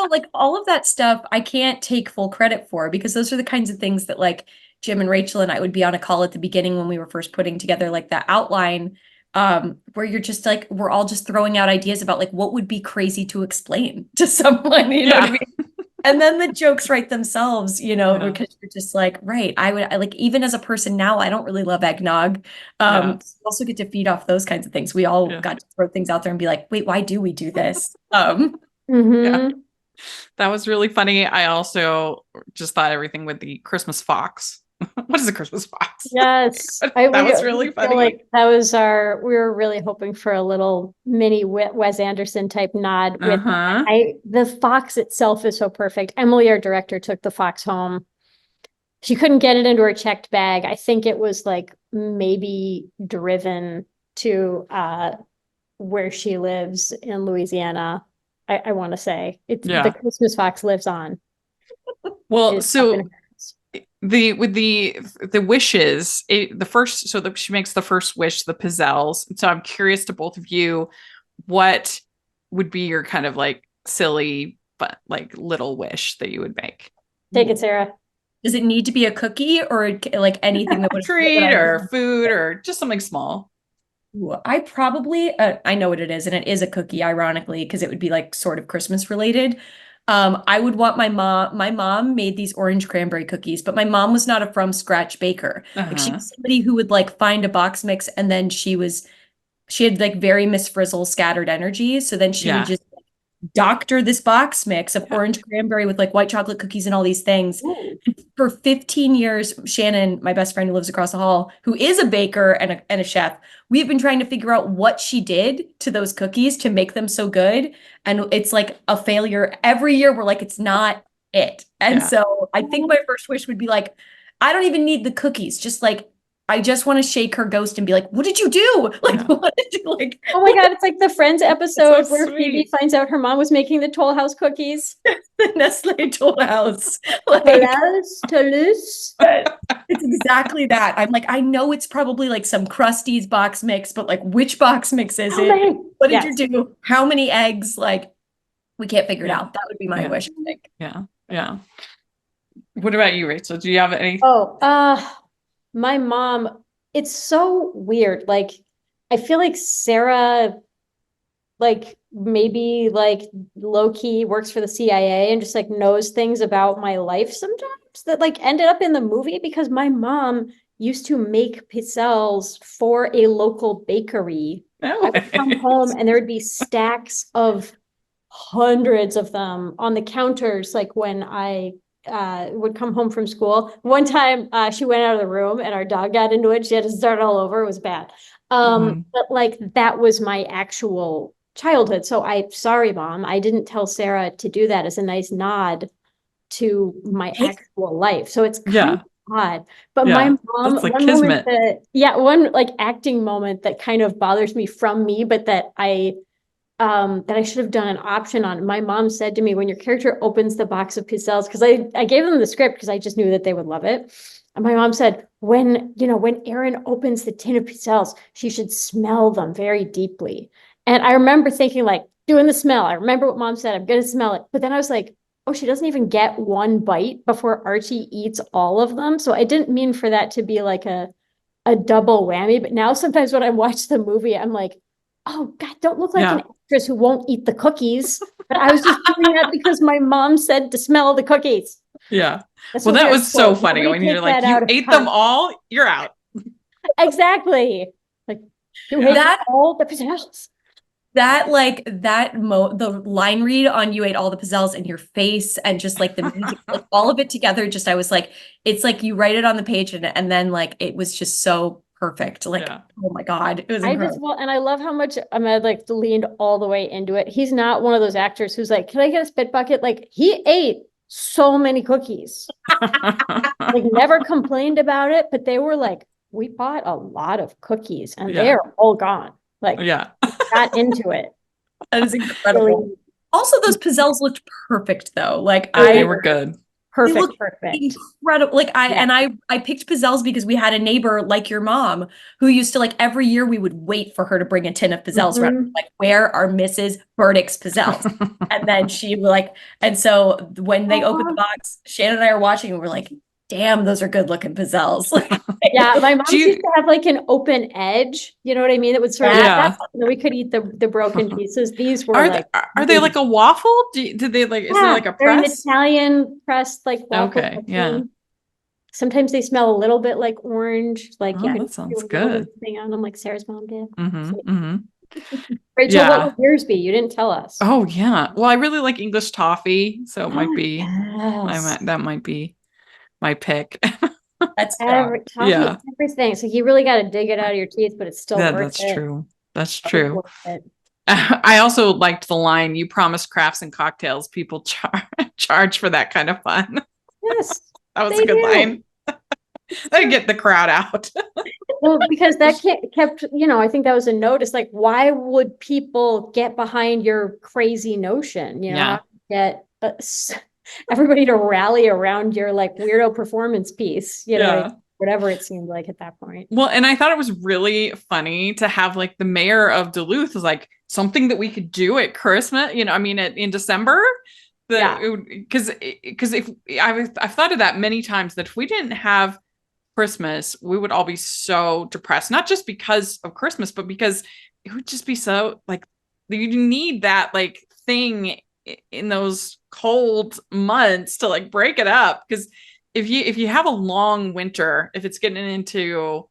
Like all of that stuff, I can't take full credit for because those are the kinds of things that like Jim and Rachel and I would be on a call at the beginning when we were first putting together like that outline, where you're just like, we're all just throwing out ideas about like what would be crazy to explain to someone, you know what I Yeah. mean? And then the jokes write themselves, Yeah. because you're just like, right, I like even as a person now, I don't really love eggnog. Yeah. So you also get to feed off those kinds of things. We all Yeah. got to throw things out there and be like, wait, why do we do this? Yeah. Mm-hmm. That was really funny. I also just thought everything with the Christmas fox. What is a Christmas fox? Yes. That was really we feel funny. like that was we were really hoping for a little mini Wes Anderson type nod with Uh-huh. the fox itself is so perfect. Emily, our director, took the fox home. She couldn't get it into her checked bag. I think it was like maybe driven to where she lives in Louisiana. I want to say it's the Yeah. Christmas fox lives on. Well, Is up in so her house. the wishes, she makes the first wish, the pizzelles. So I'm curious to both of you, what would be your kind of like silly but like little wish that you would make? Take it, Sarah. Does it need to be a cookie or like anything that A would treat or food or just something small. I probably I know what it is, and it is a cookie, ironically, because it would be like sort of Christmas related. I would want my mom made these orange cranberry cookies, but my mom was not a from scratch baker. Like she Uh-huh. was somebody who would like find a box mix and then she had like very Miss Frizzle scattered energy. So then she would Yeah. just doctor this box mix of orange cranberry with like white chocolate cookies and all these things. Ooh. For 15 years, Shannon, my best friend who lives across the hall, who is a baker and a chef, we've been trying to figure out what she did to those cookies to make them so good. And it's like a failure. Every year we're like, it's not it. And so I think my first wish would be like, I don't even need the cookies. Just like, I just want to shake her ghost and be like, what did you do? Like, what did you like? Oh my God, it's like the Friends episode so where sweet. Phoebe finds out her mom was making the Toll House cookies. The Nestle Toll House. Like, Toulouse. it's exactly that. I'm like, I know it's probably like some Krusty's box mix, but like, which box mix is it? What did you do? How many eggs? Like, we can't figure it out. That would be my wish, I think. Yeah. Yeah. What about you, Rachel? Do you have any? Oh, my mom, it's so weird. Like, I feel like Sarah, like, maybe like low key works for the CIA and just like knows things about my life sometimes that like ended up in the movie because my mom used to make pizzelles for a local bakery. I would come home and there would be stacks of hundreds of them on the counters, like when I would come home from school. One time she went out of the room and our dog got into it. She had to start all over. It was bad. But like that was my actual childhood. So sorry, Mom, I didn't tell Sarah to do that as a nice nod to my actual life. So it's kind of odd. But my mom, like one moment one like acting moment that kind of bothers me from me, but that I should have done an option on. My mom said to me, when your character opens the box of pizzelles, because I gave them the script because I just knew that they would love it. And my mom said, when Erin opens the tin of pizzelles, she should smell them very deeply. And I remember thinking, like, doing the smell. I remember what Mom said, I'm going to smell it. But then I was like, oh, she doesn't even get one bite before Archie eats all of them. So I didn't mean for that to be like a double whammy. But now sometimes when I watch the movie, I'm like, oh God, don't look like an actress who won't eat the cookies. But I was just doing that because my mom said to smell the cookies. Yeah. That's well, that was so funny when you're like, you ate them all, you're out. Exactly. Like, you ate all the pizzelles. The line read on you ate all the pizzelles in your face and just like the music, like all of it together. Just, I was like, it's like you write it on the page and then like, it was just so perfect. Like, oh my God, it was incredible. And I love how much Ahmed like leaned all the way into it. He's not one of those actors who's like, can I get a spit bucket? Like he ate so many cookies, like never complained about it, but they were like, we bought a lot of cookies and they're all gone. Like, got into it. That is incredible. Really, also, those pizzelles looked perfect though. Like they were good. Perfect. Incredible. Like I picked pizzelles because we had a neighbor like your mom who used to like every year we would wait for her to bring a tin of pizzelles around. Like, where are Mrs. Burdick's pizzelles? And then she like, and so when they opened the box, Shannon and I are watching and we're like, damn, those are good looking pizzelles. Yeah, my mom used to have like an open edge. You know what I mean? It would sort of we could eat the broken pieces. These were are they like a waffle? Did they like? Is there like a press? An Italian pressed like waffle. Okay, yeah. Sometimes they smell a little bit like orange. Like that sounds good. Thing on them, like Sarah's mom did. Rachel, what would yours be? You didn't tell us. Oh yeah. Well, I really like English toffee, so it might be. That might be my pick. That's everything. So you really got to dig it out of your teeth, but it's still worth it. True. That's true. I also liked the line, you promised crafts and cocktails, people charge for that kind of fun. Yes. That was a good line. That'd get the crowd out. Well, because that kept, I think that was a notice. Like, why would people get behind your crazy notion? Get everybody to rally around your like weirdo performance piece, whatever it seemed like at that point. Well, and I thought it was really funny to have like the mayor of Duluth was like something that we could do at Christmas, in December. Because if I've thought of that many times, that if we didn't have Christmas, we would all be so depressed, not just because of Christmas, but because it would just be so like, you need that like thing in those cold months to like break it up. Because if you have a long winter, if it's getting into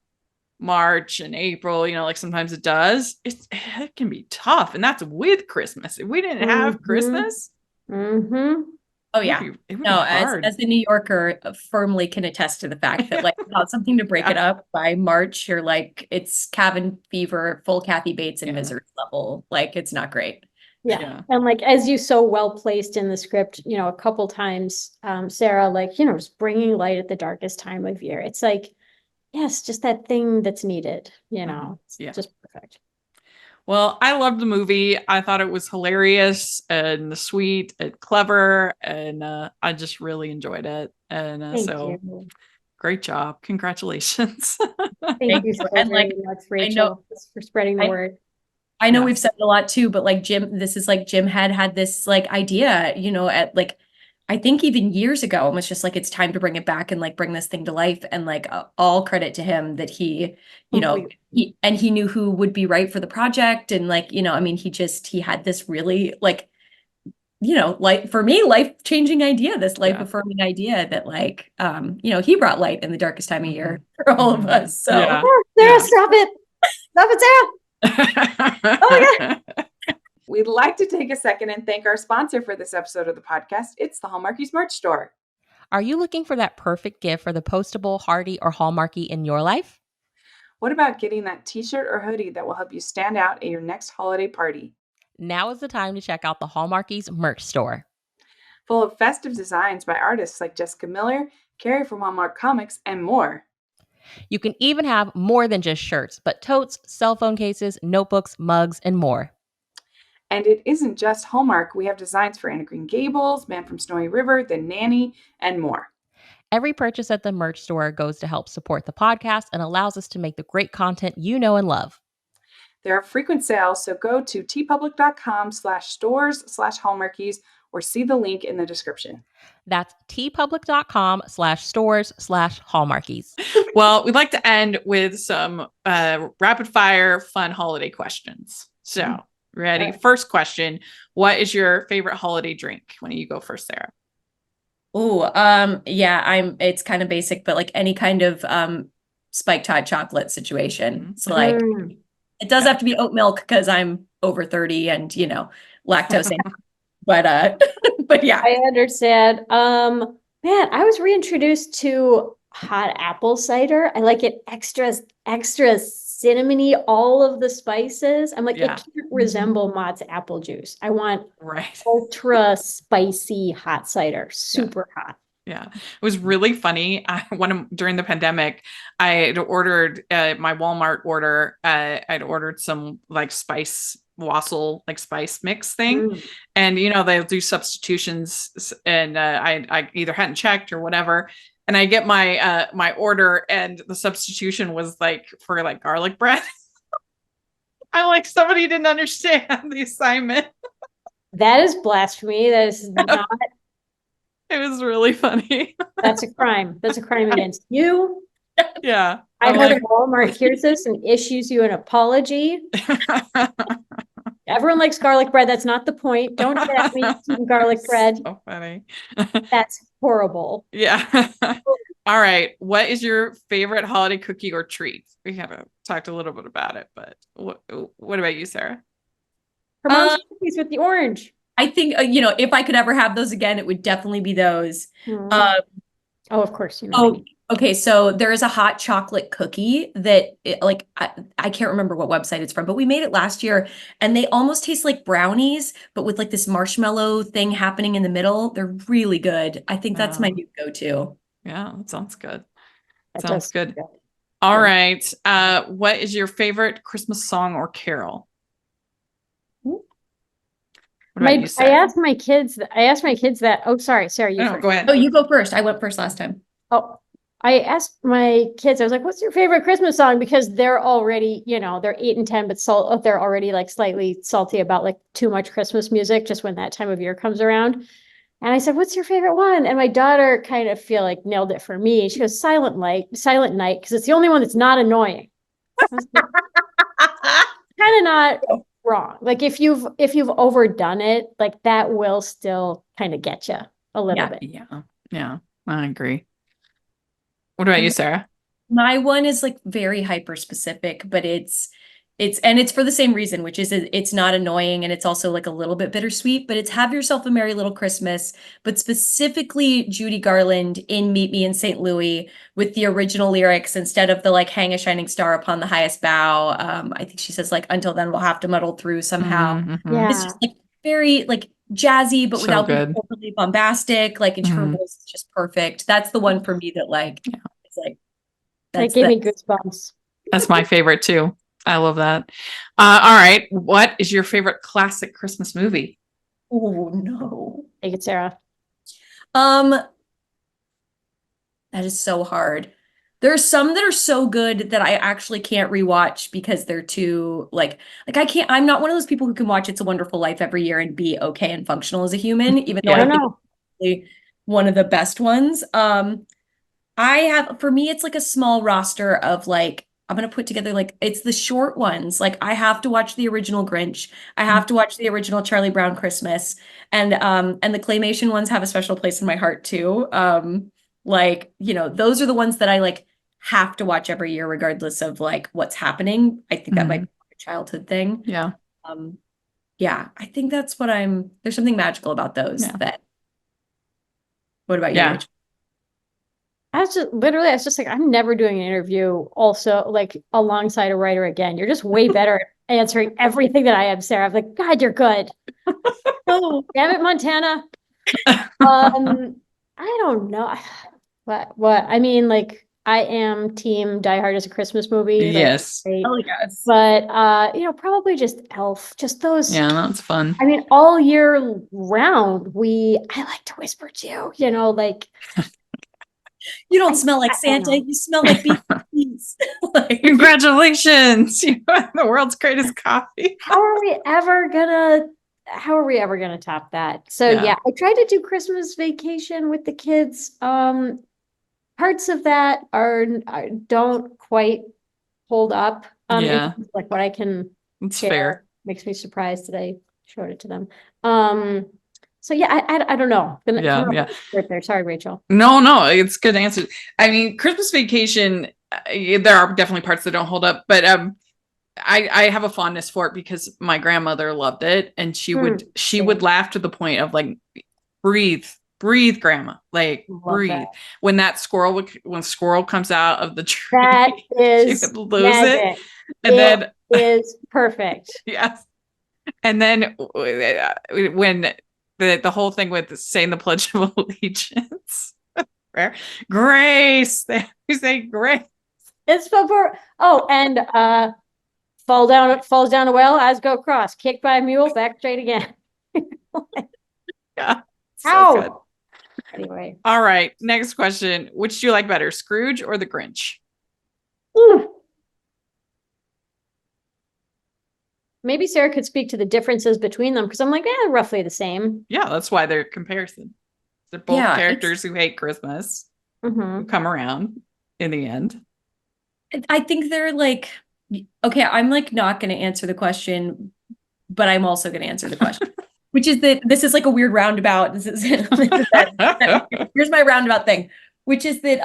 March and April, like sometimes it does, it can be tough. And that's with Christmas. If we didn't have Christmas, Mm-hmm. Oh yeah. it would No, be hard. as a New Yorker, firmly can attest to the fact that like without something to break it up by March, you're like it's cabin fever, full Kathy Bates and Misery level. Like it's not great. Yeah. And like, as you so well placed in the script, a couple times, Sarah, like, just bringing light at the darkest time of year. It's like, yes, just that thing that's needed, it's just perfect. Well, I loved the movie. I thought it was hilarious and sweet and clever, and I just really enjoyed it. And Thank you. Great job. Congratulations. Thank you so very much, Rachel, for spreading the word. I know we've said it a lot too, but like Jim had this like idea, at like, I think even years ago, and was just like, it's time to bring it back and like bring this thing to life. And like all credit to him that he, he knew who would be right for the project. And like, I mean, he had this really like, like for me, life-changing idea, this life-affirming idea that like, he brought light in the darkest time of year for all of us. So Sarah, stop it. Stop it, Sarah. Oh my God. We'd like to take a second and thank our sponsor for this episode of the podcast. It's the Hallmarkies merch store. Are you looking for that perfect gift for the postable, hearty, or Hallmarky in your life? What about getting that t-shirt or hoodie that will help you stand out at your next holiday party? Now is the time to check out the Hallmarkies merch store. Full of festive designs by artists like Jessica Miller, Carrie from Hallmark Comics, and more. You can even have more than just shirts, but totes, cell phone cases, notebooks, mugs, and more. And it isn't just Hallmark. We have designs for Anna Green Gables, Man from Snowy River, The Nanny, and more. Every purchase at the merch store goes to help support the podcast and allows us to make the great content you know and love. There are frequent sales, so go to tpublic.com/stores/Hallmarkies or see the link in the description. That's tpublic.com/stores/Hallmarkies. Well, we'd like to end with some rapid fire fun holiday questions. So, ready? Right. First question. What is your favorite holiday drink? Why don't you go first, Sarah? Oh, it's kind of basic, but like any kind of spiked hot chocolate situation. So like it does have to be oat milk because I'm over 30 and lactose. But yeah. I understand. Man, I was reintroduced to hot apple cider. I like it extra cinnamony, all of the spices. I'm like, it can't resemble Mott's apple juice. I want ultra spicy hot cider, super hot. Yeah, it was really funny. During the pandemic, I had ordered my Walmart order. I'd ordered some like spice wassail, like spice mix thing, and they'll do substitutions, and I either hadn't checked or whatever. And I get my my order, and the substitution was like for like garlic bread. I'm like, somebody didn't understand the assignment. That is blasphemy. That is not. It was really funny. That's a crime. That's a crime against you. Yeah. I hope Walmart hears this and issues you an apology. Everyone likes garlic bread. That's not the point. Don't get at me eating garlic bread. So funny. That's horrible. Yeah. All right. What is your favorite holiday cookie or treat? We haven't talked a little bit about it, but what about you, Sarah? Her mom's cookies with the orange. I think, if I could ever have those again, it would definitely be those. Oh, of course. Okay. So there is a hot chocolate cookie that I can't remember what website it's from, but we made it last year and they almost taste like brownies, but with like this marshmallow thing happening in the middle. They're really good. I think that's my new go-to. Yeah, that sounds good. That sounds good. All right. What is your favorite Christmas song or carol? I asked my kids that. Oh, sorry, Sarah, you first. Go ahead. Oh, you go first. I went first last time. Oh, I asked my kids, I was like, what's your favorite Christmas song? Because they're already, they're 8 and 10, but they're already like slightly salty about like too much Christmas music just when that time of year comes around. And I said, what's your favorite one? And my daughter kind of nailed it for me. She goes, Silent Night, because it's the only one that's not annoying. Kind of not wrong. Like if you've overdone it, like that will still kind of get you a little bit. Yeah, I agree. What about you, Sarah? My one is like very hyper specific, but it's for the same reason, which is it's not annoying and it's also like a little bit bittersweet, but it's Have Yourself a Merry Little Christmas, but specifically Judy Garland in Meet Me in St. Louis with the original lyrics instead of the like hang a shining star upon the highest bough. I think she says like until then we'll have to muddle through somehow. Mhm. It's just like very like jazzy, but So without being good. overly bombastic. Like, and her Mhm. voice is just perfect. That's the one for me that like, it's like, That that's gave the me goosebumps. That's my favorite too. I love that. All right. What is your favorite classic Christmas movie? oh no. Take it, Sarah. Um, that is so hard. There are some that are so good that I actually can't rewatch because they're too I'm not one of those people who can watch It's a Wonderful Life every year and be okay and functional as a human, even though I I Yeah. don't think know. it's really one of the best ones. For me, it's like a small roster of like, I'm gonna put together like it's the short ones. Like I have to watch the original Grinch. I have to watch the original Charlie Brown Christmas. And the claymation ones have a special place in my heart too. Like, those are the ones that I like have to watch every year, regardless of like what's happening. I think that might Mhm. be a childhood thing. Yeah. Um, yeah, I think that's there's something magical about those Yeah. what about you, Yeah. Rachel? I was just like, I'm never doing an interview also like alongside a writer again. You're just way better at answering everything that I am, Sarah. I'm like, God, you're good. Oh, damn it, Montana. I don't know. What? I mean, like, I am team Die Hard as a Christmas movie. Like, Yes. great. Oh yes. But probably just Elf. Just those. Yeah, that's fun. I mean, all year round, I like to whisper to you, like You don't smell like I don't Santa. know. You smell like bees. Like, Congratulations. You have the world's greatest coffee. How are we ever gonna top that? So Yeah. yeah, I tried to do Christmas Vacation with the kids. Parts of that don't quite hold up. In Yeah. terms of, like what I can It's share. fair. Makes me surprised that I showed it to them. So yeah, I don't know. Gonna Yeah. come Yeah. up with a word there. Sorry, Rachel. No, it's good answer. I mean, Christmas Vacation, there are definitely parts that don't hold up, but I have a fondness for it because my grandmother loved it, and she would Same. laugh to the point of like, breathe, grandma, like Love breathe. that. When squirrel comes out of the tree, That she is would lose it, magic. and It then is perfect. yes, and then when the whole thing with saying the Pledge of Allegiance, prayer, grace, they say grace. It's for and falls down a well, eyes go cross, kicked by a mule, back straight again. Yeah, so Ow. good. Anyway. All right, next question. Which do you like better, Scrooge or the Grinch? Ooh. Maybe Sarah could speak to the differences between them because I'm like, roughly the same. Yeah, that's why they're comparison. They're both Yeah, characters who hate Christmas, who come around in the end. I think they're like, okay, I'm like not going to answer the question, but I'm also going to answer the question, which is that this is like a weird roundabout. Here's my roundabout thing, which is that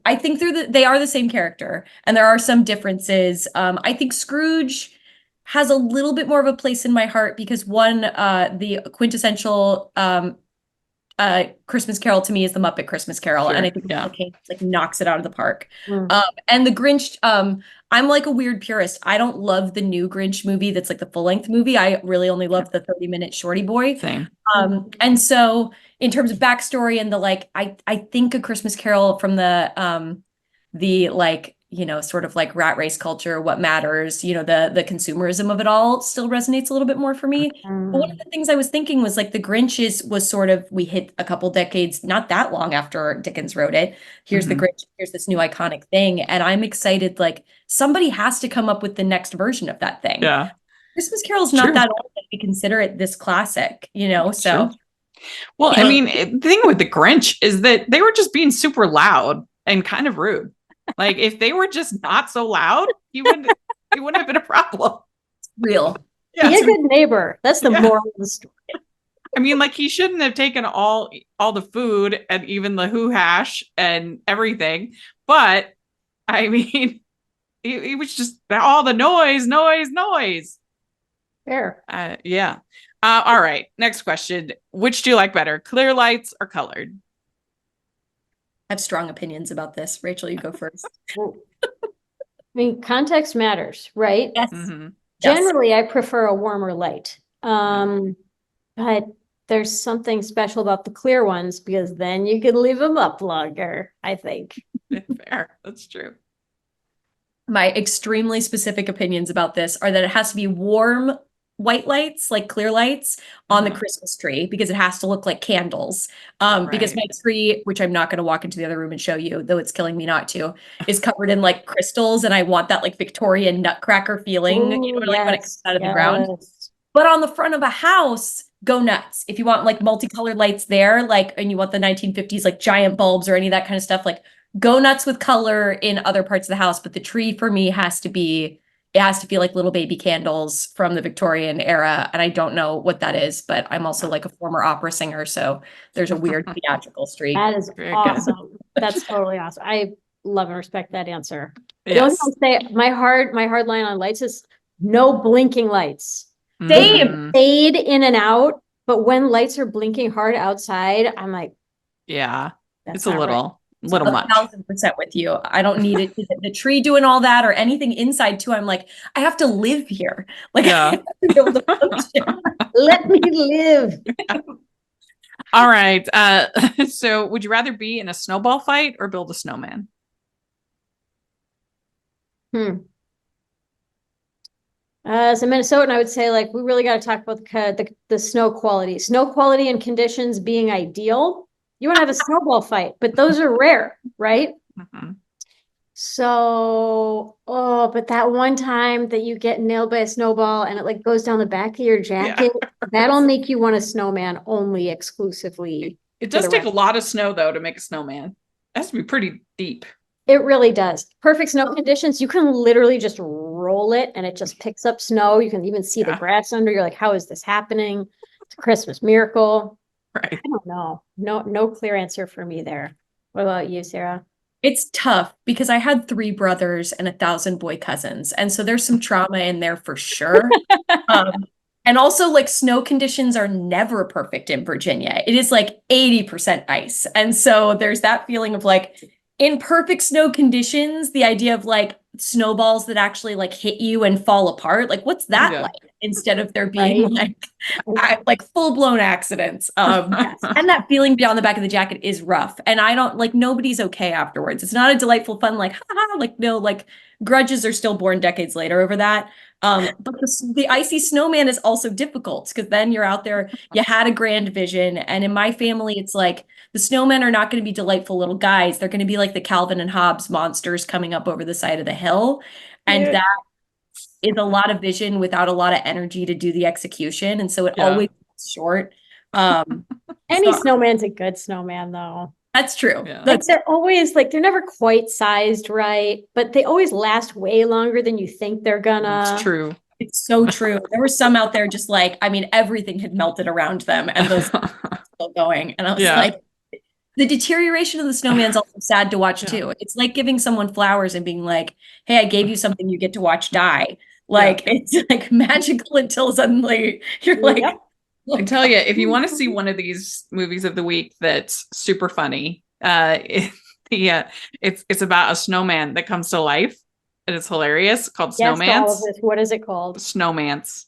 I think they are the same character and there are some differences. I think Scrooge has a little bit more of a place in my heart because one, the quintessential Christmas Carol to me is the Muppet Christmas Carol, Sure, and I think yeah. like knocks it out of the park. Mm. And the Grinch, I'm like a weird purist. I don't love the new Grinch movie that's like the full-length movie. I really only love the 30-minute shorty boy. Same. And so in terms of backstory and the like, I think A Christmas Carol from the like, sort of like rat race culture, what matters, the consumerism of it all still resonates a little bit more for me. But one of the things I was thinking was like the Grinch was sort of, we hit a couple decades, not that long after Dickens wrote it. Here's the Grinch, here's this new iconic thing. And I'm excited, like somebody has to come up with the next version of that thing. Yeah. Christmas Carol's not that old that we consider it this classic, so. True. Well, I mean, the thing with the Grinch is that they were just being super loud and kind of rude. Like if they were just not so loud, he wouldn't have been a problem. Real. Yeah, Be a good neighbor. That's the moral of the story. I mean, like he shouldn't have taken all the food and even the hoo hash and everything, but I mean, he was just all the noise. Fair. Yeah. All right. Next question. Which do you like better, clear lights or colored? I have strong opinions about this. Rachel, you go first. Well, I mean, context matters, right? Yes. Mm-hmm. Yes. Generally, I prefer a warmer light. But there's something special about the clear ones because then you can leave them up longer, I think. Fair. That's true. My extremely specific opinions about this are that it has to be warm white lights, like clear lights, on the Christmas tree because it has to look like candles. Because my tree, which I'm not going to walk into the other room and show you, though it's killing me not to, is covered in like crystals, and I want that like Victorian nutcracker feeling, you know, like when it comes out of the ground. But on the front of a house, go nuts. If you want like multicolored lights there, like, and you want the 1950s like giant bulbs or any of that kind of stuff, like go nuts with color in other parts of the house. But the tree for me has to be, it has to feel like little baby candles from the Victorian era. And I don't know what that is, but I'm also like a former opera singer. So there's a weird theatrical streak. That is Very good. awesome. That's totally awesome. I love and respect that answer. The only Yes. thing I'll say, my hard line on lights is no blinking lights. Same. Mhm. Fade in and out, but when lights are blinking hard outside, I'm like, Yeah. that's It's a not right. little much. 1,000% with you. I don't need it. The tree doing all that or anything inside too. I'm like, I have to live here. Like, Yeah. I have to be able to function. Let me live. All right. So would you rather be in a snowball fight or build a snowman? As a Minnesotan, I would say like we really got to talk about the snow quality. Snow quality and conditions being ideal. You want to have a snowball fight, but those are rare, right? Mhm. So, but that one time that you get nailed by a snowball and it like goes down the back of your jacket, that'll make you want a snowman only exclusively. It for does the take a rest. lot of snow though to make a snowman. It has to be pretty deep. It really does. Perfect snow conditions. You can literally just roll it and it just picks up snow. You can even see the Yeah. grass under. You're like, how is this happening? It's a Christmas miracle. Right. I don't know. No clear answer for me there. What about you, Sarah? It's tough because I had 3 brothers and 1,000 boy cousins. And so there's some trauma in there for sure. And also like snow conditions are never perfect in Virginia. It is like 80% ice. And so there's that feeling of like in perfect snow conditions, the idea of like snowballs that actually like hit you and fall apart. Like what's that Yeah. like? Instead of there being like full-blown accidents. And that feeling beyond the back of the jacket is rough. And I don't like nobody's okay afterwards. It's not a delightful fun, like, haha, like no, like grudges are still born decades later over that. But the icy snowman is also difficult because then you're out there, you had a grand vision. And in my family, it's like the snowmen are not going to be delightful little guys. They're going to be like the Calvin and Hobbes monsters coming up over the side of the hill. And that is a lot of vision without a lot of energy to do the execution. And so it always falls short. Any snowman's a good snowman though. That's true. Yeah. Like they're always like, they're never quite sized right, but they always last way longer than you think they're gonna. It's true. It's so true. There were some out there just like, I mean, everything had melted around them and those were still going. And I was like, the deterioration of the snowman's also sad to watch too. It's like giving someone flowers and being like, hey, I gave you something you get to watch die. Like it's like magical until suddenly you're like, I tell you, if you want to see one of these movies of the week that's super funny, it's about a snowman that comes to life and it's hilarious, called Snowmance. What is it called? Snowmance.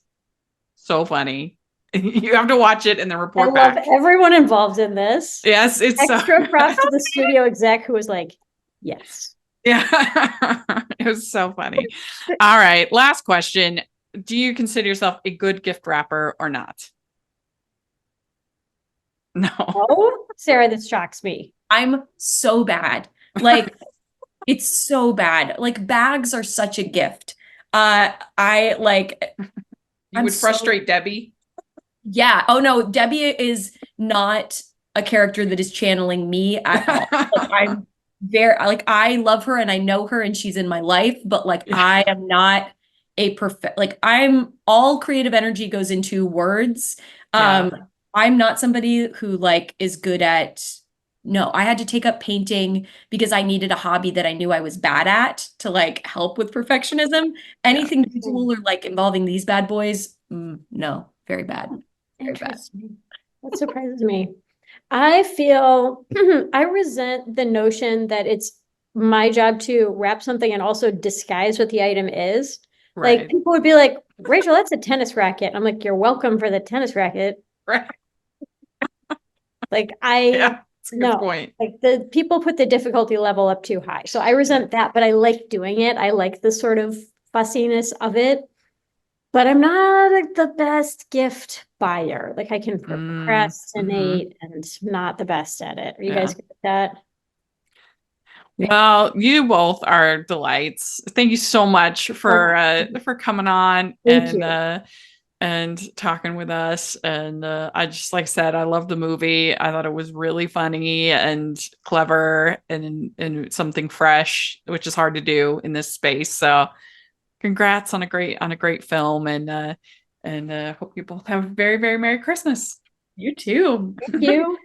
So funny. You have to watch it and then report I back. love everyone involved in this. Yes, it's extra props to the studio exec who was like, yes. Yeah. It was so funny. All right, last question. Do you consider yourself a good gift wrapper or not? No. Oh, Sarah, this shocks me. I'm so bad. Like, it's so bad. Like, bags are such a gift. I like. You would frustrate Debbie. Yeah. Oh no, Debbie is not a character that is channeling me at all. Like, I'm very like I love her and I know her and she's in my life, but like I am not a perfect like I'm all creative energy goes into words. I'm not somebody who like is good at no, I had to take up painting because I needed a hobby that I knew I was bad at to like help with perfectionism. Anything visual or like involving these bad boys, no, very bad. Very bad. Interesting. That surprises me. I feel I resent the notion that it's my job to wrap something and also disguise what the item is. Like Right. people would be like, Rachel, that's a tennis racket. I'm like, you're welcome for the tennis racket. Right. Like Yeah. That's a good no, point. like the people put the difficulty level up too high. So I resent that, but I like doing it. I like the sort of fussiness of it. But I'm not like, the best gift buyer. Like I can procrastinate and not the best at it. Are you guys good at that? Well, you both are delights. Thank you so much for coming on Thank you. And talking with us. And I just, like I said, I love the movie. I thought it was really funny and clever and something fresh, which is hard to do in this space. So congrats on a great film, and hope you both have a very, very Merry Christmas. You too. Thank you.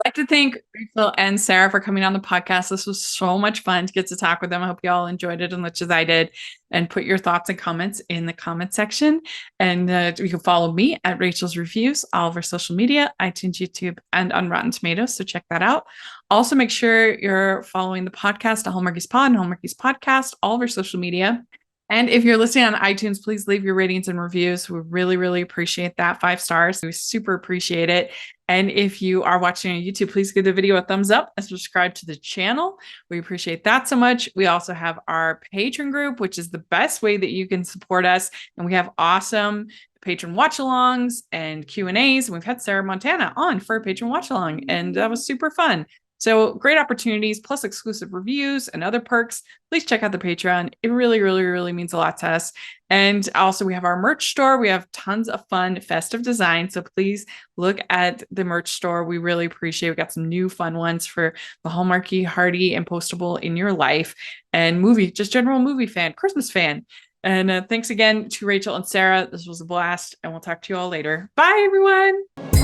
I'd like to thank Rachel and Sarah for coming on the podcast. This was so much fun to get to talk with them. I hope you all enjoyed it as much as I did. And put your thoughts and comments in the comment section. And you can follow me at Rachel's Reviews, all of our social media, iTunes, YouTube, and on Rotten Tomatoes. So check that out. Also, make sure you're following the podcast, Hallmarkies Pod and Hallmarkies Podcast, all of our social media. And if you're listening on iTunes, please leave your ratings and reviews. We really, really appreciate that. 5 stars. We super appreciate it. And if you are watching on YouTube, please give the video a thumbs up and subscribe to the channel. We appreciate that so much. We also have our Patreon group, which is the best way that you can support us. And we have awesome patron watch-alongs and Q&As. And we've had Sarah Montana on for a patron watch-along, and that was super fun. So great opportunities, plus exclusive reviews and other perks. Please check out the Patreon. It really, really, really means a lot to us. And also we have our merch store. We have tons of fun festive designs. So please look at the merch store. We really appreciate it. We got some new fun ones for the Hallmarky, hearty, and postable in your life. And just general movie fan, Christmas fan. And thanks again to Rachel and Sarah. This was a blast. And we'll talk to you all later. Bye, everyone.